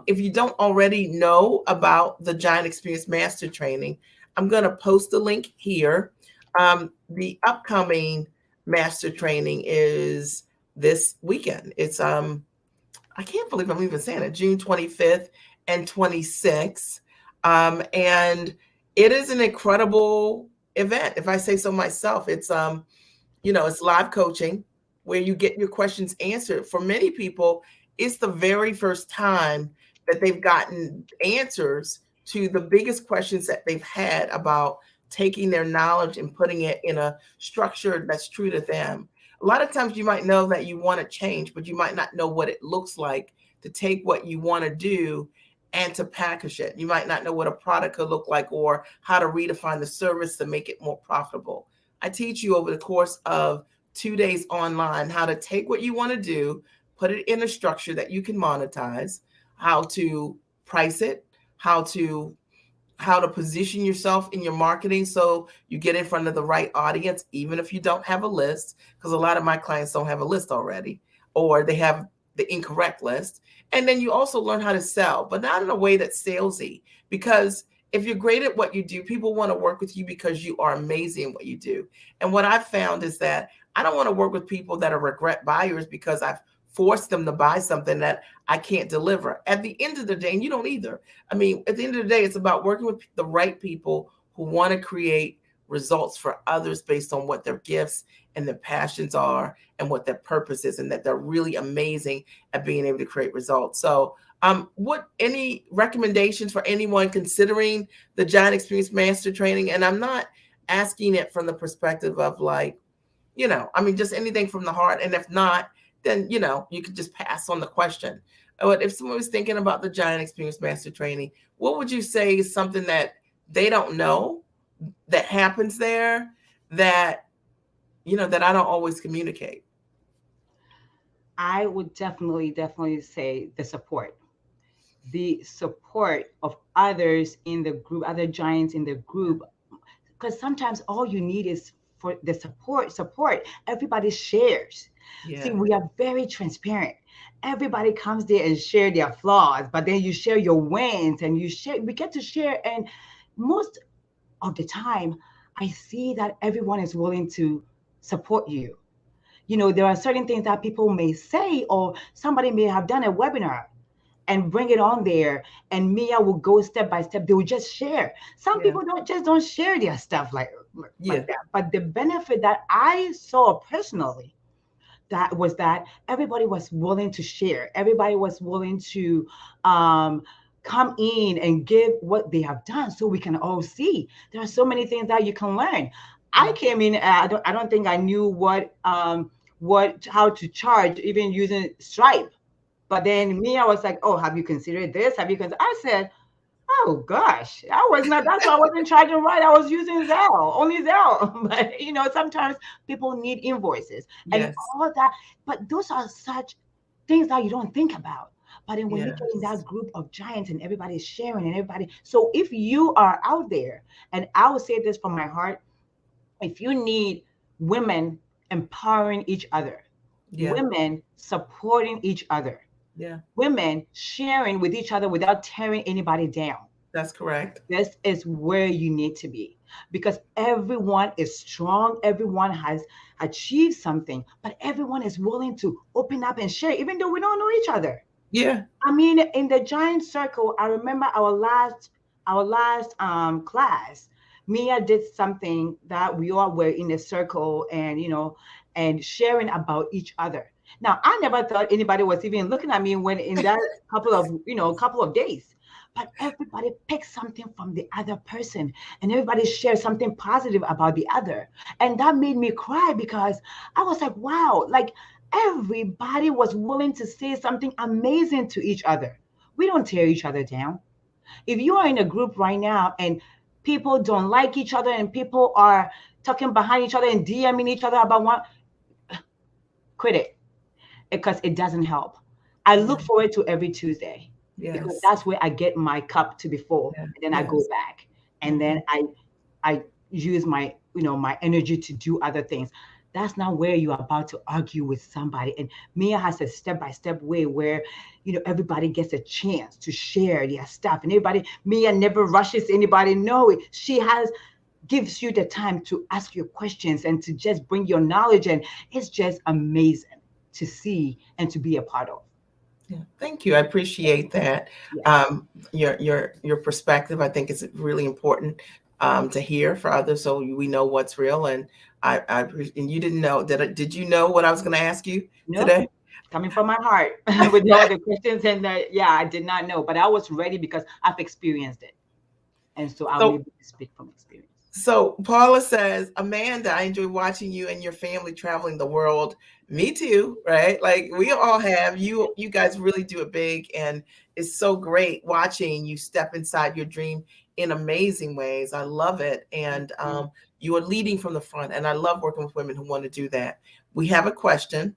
If you don't already know about the Giant Experience Master Training, I'm going to post the link here. The upcoming master training is this weekend. It's I can't believe I'm even saying it, June 25th and 26th. And it is an incredible event. If I say so myself, it's live coaching where you get your questions answered. For many people, it's the very first time that they've gotten answers to the biggest questions that they've had about taking their knowledge and putting it in a structure that's true to them. A lot of times you might know that you want to change, but you might not know what it looks like to take what you want to do and to package it. You might not know what a product could look like or how to redefine the service to make it more profitable. I teach you over the course of 2 days online how to take what you want to do, put it in a structure that you can monetize, how to price it, how to how to position yourself in your marketing so you get in front of the right audience, even if you don't have a list, because a lot of my clients don't have a list already, or they have the incorrect list. And then you also learn how to sell, but not in a way that's salesy, because if you're great at what you do, people want to work with you because you are amazing at what you do. And what I've found is that I don't want to work with people that are regret buyers because I've forced them to buy something that I can't deliver. At the end of the day, and you don't either. I mean, at the end of the day, it's about working with the right people who want to create results for others based on what their gifts and their passions are and what their purpose is, and that they're really amazing at being able to create results. So, what any recommendations for anyone considering the Giant Experience Master Training? And I'm not asking it from the perspective of like, I mean, just anything from the heart. And if not, then you could just pass on the question. But if someone was thinking about the Giant Experience Master Training, what would you say is something that they don't know that happens there that that I don't always communicate? I would definitely say the support of others in the group, other giants in the Yeah. group, because sometimes all you need is for the support. Everybody shares. See, Yeah. we are very transparent. Everybody comes there and share their flaws, but then you share your wins, and we get to share. And most of the time, I see that everyone is willing to support you. There are certain things that people may say, or somebody may have done a webinar and bring it on there, and Mia will go step by step. They will just share. Some Yeah. people don't share their stuff Yeah. like that. But the benefit that I saw personally, that was that everybody was willing to share. Everybody was willing to um, come in and give what they have done, so we can all see. There are so many things that you can learn. I Yeah. came in. I don't think I knew what how to charge, even using Stripe. But then me, I was like, oh, have you considered this? Have you considered? I said, oh gosh, I was not. That's why I wasn't charging right. I was using Zelle, only Zelle. But sometimes people need invoices and Yes. all that. But those are such things that you don't think about. But then when you get in Yes. that group of giants and everybody's sharing and everybody, so if you are out there, and I will say this from my heart, if you need women empowering each other, Yeah. women supporting each other, Yeah. women sharing with each other without tearing anybody down, That's correct. this is where you need to be, because everyone is strong, everyone has achieved something, but everyone is willing to open up and share, even though we don't know each other. Yeah. I mean, in the giant circle, I remember our last class. Mia did something that we all were in a circle, and and sharing about each other. Now, I never thought anybody was even looking at me when in that couple of days. But everybody picked something from the other person, and everybody shared something positive about the other. And that made me cry, because I was like, wow, like everybody was willing to say something amazing to each other. We don't tear each other down. If you are in a group right now and people don't like each other, and people are talking behind each other and DMing each other about one, quit it because it doesn't help. I Yeah. look forward to every Tuesday because Yes. that's where I get my cup to be full, Yeah. and then I go Yes. back, and then Mhm. I use my my energy to do other things. That's not where you're about to argue with somebody. And Mia has a step by step way where everybody gets a chance to share their stuff, and everybody Mia never rushes anybody. No, she has gives you the time to ask your questions and to just bring your knowledge, and it's just amazing to see and to be a part of. Yeah, thank you. I appreciate that. Yes. Your perspective. I think is really important to hear for others, so we know what's real. And and you didn't know that. Did you know what I was going to ask you Nope. today? Coming from my heart with all the questions, and yeah, I did not know, but I was ready because I've experienced it, and so I'm So able to speak from experience. So Paula says, Amanda, I enjoy watching you and your family traveling the world. Me too, right? Like we all have. You guys really do it big, and it's so great watching you step inside your dream in amazing ways. I love it. Thank And you. you are leading from the front, and I love working with women who want to do that. We have a question,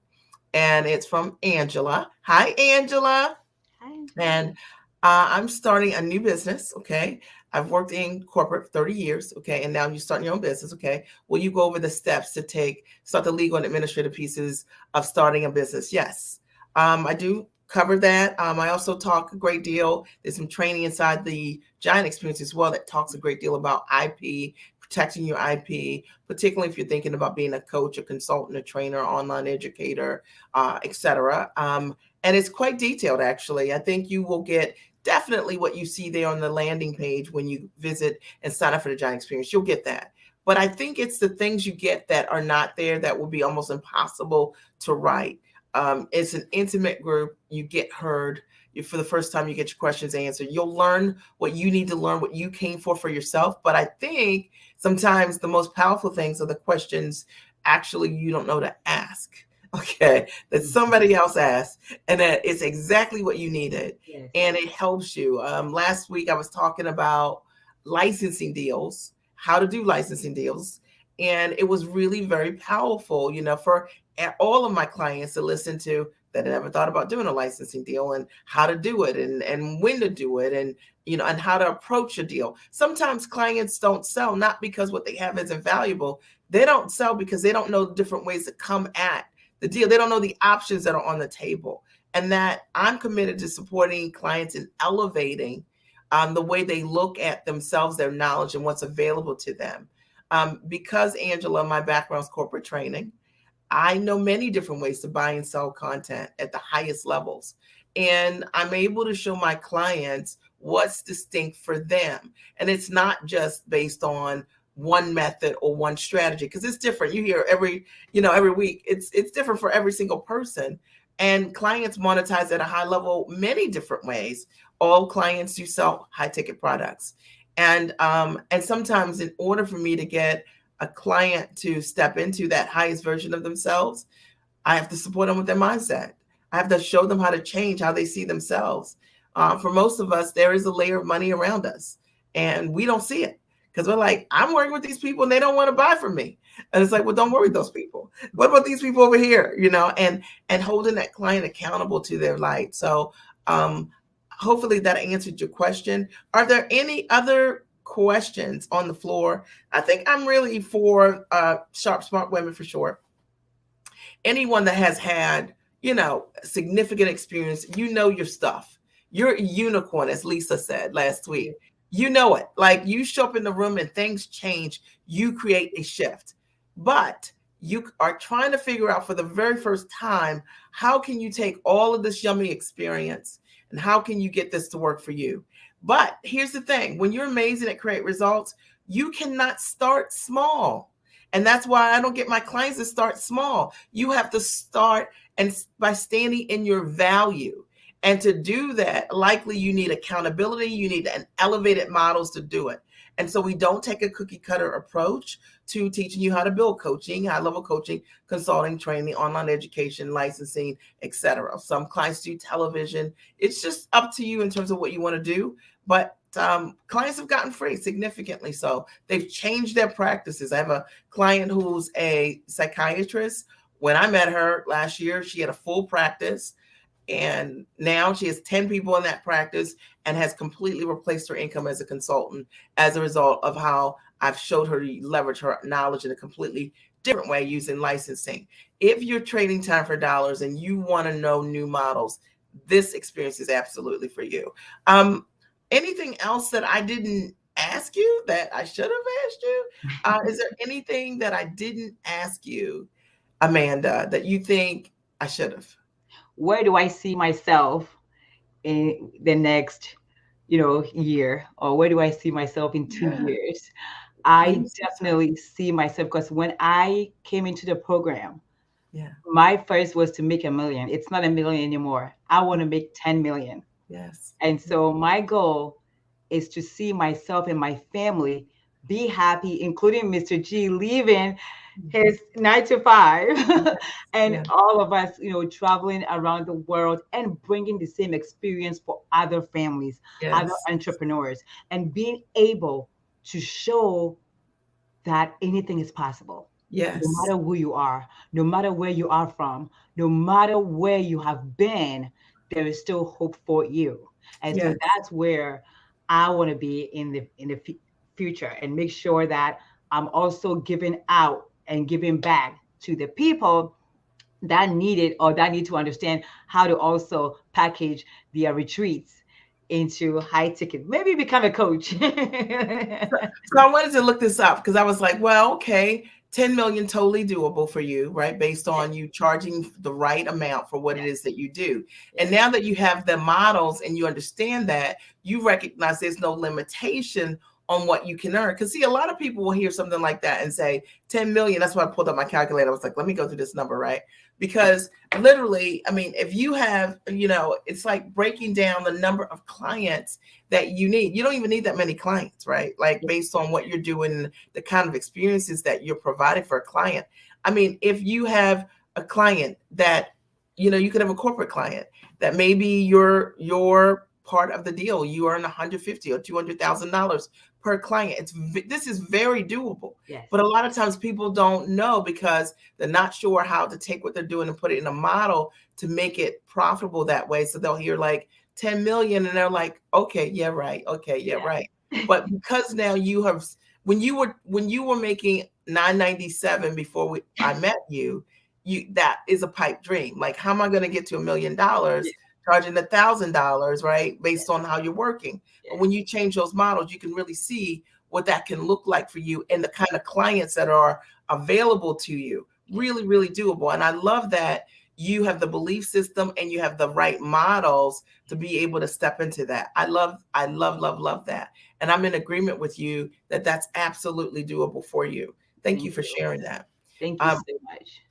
and it's from Angela. Hi, Angela. Hi, Angela. And I'm starting a new business. Okay. I've worked in corporate for 30 years. Okay. And now you're starting your own business. Okay. Will you go over the steps to start the legal and administrative pieces of starting a business? Yes. I do cover that. I also talk a great deal. There's some training inside the Giant Experience as well that talks a great deal about IP, protecting your IP, particularly if you're thinking about being a coach, a consultant, a trainer, online educator, etc. And it's quite detailed, actually. I think you will get definitely what you see there on the landing page when you visit and sign up for the Giant Experience. You'll get that. But I think it's the things you get that are not there that will be almost impossible to write. It's an intimate group. You get heard. For the first time, you get your questions answered. You'll learn what you need to learn, what you came for yourself. But I think sometimes the most powerful things are the questions actually you don't know to ask. Okay, that Mhm. somebody else asked, and that it's exactly what you needed, Yes. and it helps you. Last week I was talking about licensing deals, how to do licensing deals, and it was really very powerful, for all of my clients to listen to that never thought about doing a licensing deal and how to do it and when to do it and and how to approach a deal. Sometimes clients don't sell not because what they have isn't valuable. They don't sell because they don't know different ways to come at the deal. They don't know the options that are on the table. And that I'm committed to supporting clients and elevating the way they look at themselves, their knowledge, and what's available to them. Because, Angela, my background is corporate training. I know many different ways to buy and sell content at the highest levels. And I'm able to show my clients what's distinct for them. And it's not just based on one method or one strategy because it's different. You hear every week. It's different for every single person. And clients monetize at a high level many different ways. All clients do sell high ticket products. And sometimes in order for me to get a client to step into that highest version of themselves, I have to support them with their mindset. I have to show them how to change how they see themselves. For most of us, there is a layer of money around us, and we don't see it because we're like, I'm working with these people and they don't want to buy from me. And it's like, well, don't worry with those people. What about these people over here? And holding that client accountable to their light. So hopefully that answered your question. Are there any other questions on the floor? I think I'm really for sharp, smart women for sure. Anyone that has had, significant experience, your stuff. You're a unicorn, as Lisa said last Yes. week. You know it. Like you show up in the room and things change, you create a shift. But you are trying to figure out for the very first time, how can you take all of this yummy experience and how can you get this to work for you? But here's the thing, when you're amazing at create results, you cannot start small. And that's why I don't get my clients to start small. You have to start and by standing in your value. And to do that, likely you need accountability, you need an elevated models to do it. And so we don't take a cookie cutter approach to teaching you how to build coaching, high level coaching, consulting, training, online education, licensing, etc. Some clients do television. It's just up to you in terms of what you want to do. But clients have gotten free significantly. So they've changed their practices. I have a client who's a psychiatrist. when I met her last year, she had a full practice, and now she has 10 people in that practice and has completely replaced her income as a consultant as a result of how I've showed her to leverage her knowledge in a completely different way using licensing. If you're trading time for dollars and you want to know new models, this experience is absolutely for you. um Anything else that I didn't ask you that I should have asked you? Is there anything that I didn't ask you, Amanda, that you think I should have? Where do I see myself in the next, year, or where do I see myself in 2 years? Let I me see some. definitely see myself, because when I came into the program, Yeah. my first was to make 1 million. It's not 1 million anymore. I want to make 10 million. Yes. And so my goal is to see myself and my family be happy, including Mr. G leaving Mhm. his 9 to 5, and Yeah. all of us, traveling around the world and bringing the same experience for other families, other Yes. entrepreneurs, and being able to show that anything is possible, no Yes. matter who you are, no matter where you are from, no matter where you have been, there is still hope for you. And so Yes. that's where I want to be in the future, and make sure that I'm also giving out and giving back to the people that need it, or that need to understand how to also package their retreats into high ticket. Maybe become a coach. So I wanted to look this up because I was like, well, okay, 10 million totally doable for you, right? Based Yes, on you charging the right amount for what it is yes, that you do. And yes, now that you have the models and you understand that, you recognize there's no limitation on what you can earn. Because see, a lot of people will hear something like that and say 10 million. That's why I pulled up my calculator. I was like, let me go through this number, right? Because literally, I mean, if you have, it's like breaking down the number of clients that you need. You don't even need that many clients, right? Like yes, based on what you're doing, the kind of experiences that you're providing for a client. I mean, if you have a client that, you could have a corporate client that maybe your part of the deal, you earn 150 or $200,000 per client. This is very doable. yes, But a lot of times people don't know because they're not sure how to take what they're doing and put it in a model to make it profitable that way. So they'll hear like 10 million and they're like, okay, yeah, right. Okay, yeah, right. yeah, But because now you have, when you were making 997 before I met you, that is a pipe dream. Like, how am I going to get to $1 million charging $1,000, right? Based on how you're working. But yes, when you change those models, you can really see what that can look like for you and the kind of clients that are available to you. yes, Really, really doable. And I love that you have the belief system and you have the right models to be able to step into that. I love that. And I'm in agreement with you that that's absolutely doable for you. Thank you thank for you. sharing that. Thank you Um, so much.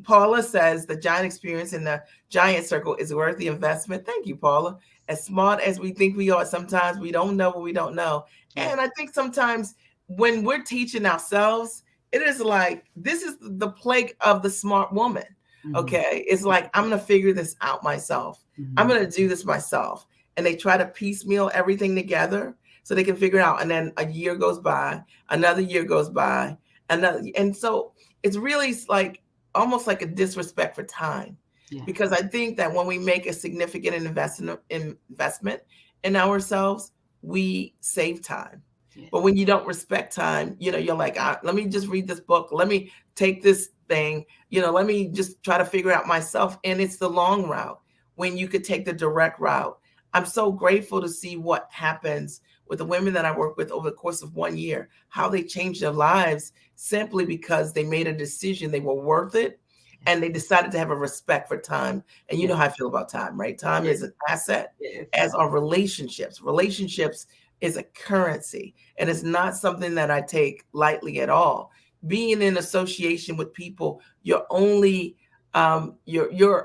Paula says the giant experience in the giant circle is worth the investment. Thank you, Paula. As smart as we think we are, sometimes we don't know what we don't know. Yes. And I think sometimes when we're teaching ourselves, it is like this is the plague of the smart woman. Mm-hmm. Okay. It's like, I'm gonna figure this out myself. I'm Mm-hmm. gonna do this myself. And they try to piecemeal everything together so they can figure it out. And then a year goes by, another year goes by, and so it's really like almost like a disrespect for time, Yes. because I think that when we make a significant investment in ourselves, we save time. Yes. But when you don't respect time, you're like, let me just read this book, let me take this thing, let me just try to figure out myself. And it's the long route when you could take the direct route. I'm so grateful to see what happens with the women that I work with over the course of 1 year, how they change their lives simply because they made a decision they were worth it, Yes. and they decided to have a respect for time. And you Yes. know how I feel about time, right? Time Yes. is an asset, Yes. as are relationships. Relationships is a currency, and it's not something that I take lightly at all. Being in association with people, your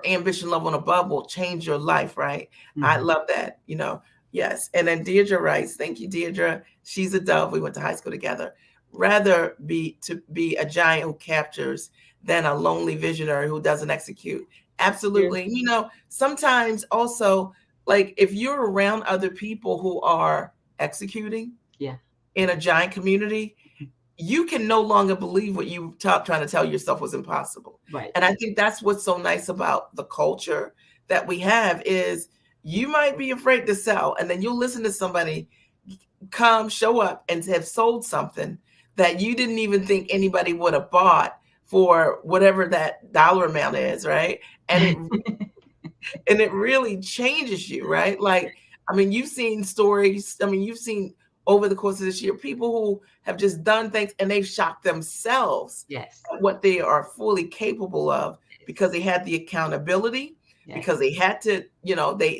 ambition level and above will change your life, right? I Mm-hmm. love that. Yes. And then Deirdre writes, thank you, Deirdre. She's a dove. We went to high school together. Rather be a giant who captures than a lonely visionary who doesn't execute. True. Absolutely. Sometimes also, like if you're around other people who are executing Yeah. in a giant community, you can no longer believe what you trying to tell yourself was impossible. Right. And I think that's what's so nice about the culture that we have is you might be afraid to sell, and then you'll listen to somebody come, show up, and have sold something that you didn't even think anybody would have bought for whatever that dollar amount is, right? And it really changes you, right? Like, I mean, you've seen stories. I mean, you've seen over the course of this year people who have just done things and they've shocked themselves Yes. at what they are fully capable of because Yes. they had the accountability, because Yes. they had to,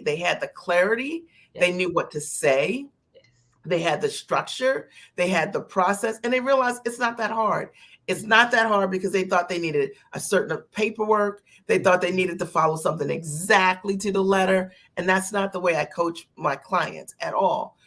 they had the clarity, they Yes. knew what to say, Yes. they had the structure, they had the process, and they realized it's not that hard. It's not that hard because they thought they needed a certain paperwork. They thought they needed to follow something exactly to the letter. And that's not the way I coach my clients at all.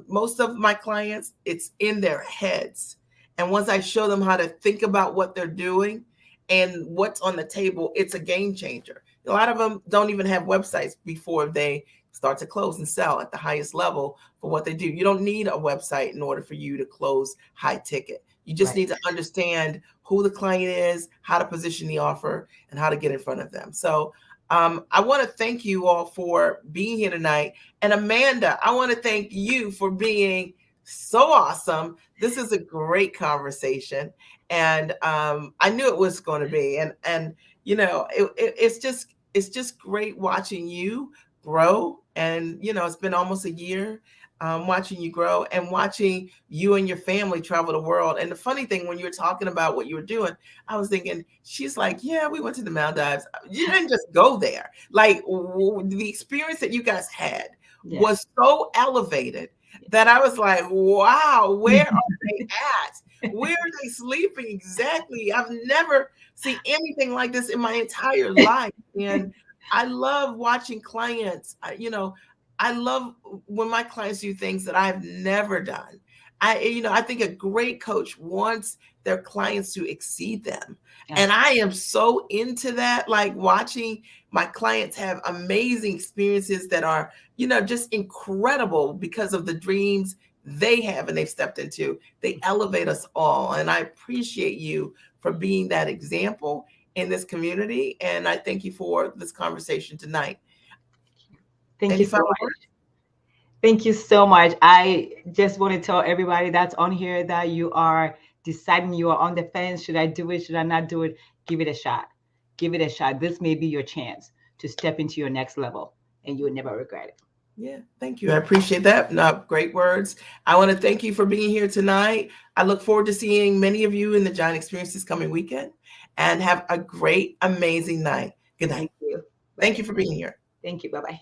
Most of my clients, it's in their heads. And once I show them how to think about what they're doing and what's on the table, it's a game changer. A lot of them don't even have websites before they start to close and sell at the highest level for what they do. You don't need a website in order for you to close high ticket. You just Right. need to understand who the client is, how to position the offer, and how to get in front of them. So I want to thank you all for being here tonight. And Amanda, I want to thank you for being so awesome. This is a great conversation. And I knew it was going to be. And it's just great watching you grow. And it's been almost a year watching you grow and watching you and your family travel the world. And the funny thing, when you were talking about what you were doing, I was thinking, she's like, yeah, we went to the Maldives. You didn't just go there. Like the experience that you guys had Yes. was so elevated that I was like, wow, where are they at? Where are they sleeping exactly? I've never seen anything like this in my entire life. And I love watching clients, I love when my clients do things that I've never done. I think a great coach wants their clients to exceed them. And Absolutely. I am so into that, like watching my clients have amazing experiences that are, just incredible because of the dreams they have and they've stepped into. They elevate us all. And I appreciate you for being that example in this community. And I thank you for this conversation tonight. Thank you Any so final much. Thank you so much. I just want to tell everybody that's on here that you are deciding, you are on the fence. Should I do it? Should I not do it? Give it a shot. Give it a shot. This may be your chance to step into your next level and you'll never regret it. Yeah, thank you. I appreciate that. No, great words. I want to thank you for being here tonight. I look forward to seeing many of you in the Giant Experience this coming weekend and have a great, amazing night. Good night. Thank you. Thank Bye. you for being here. Thank you. Bye bye.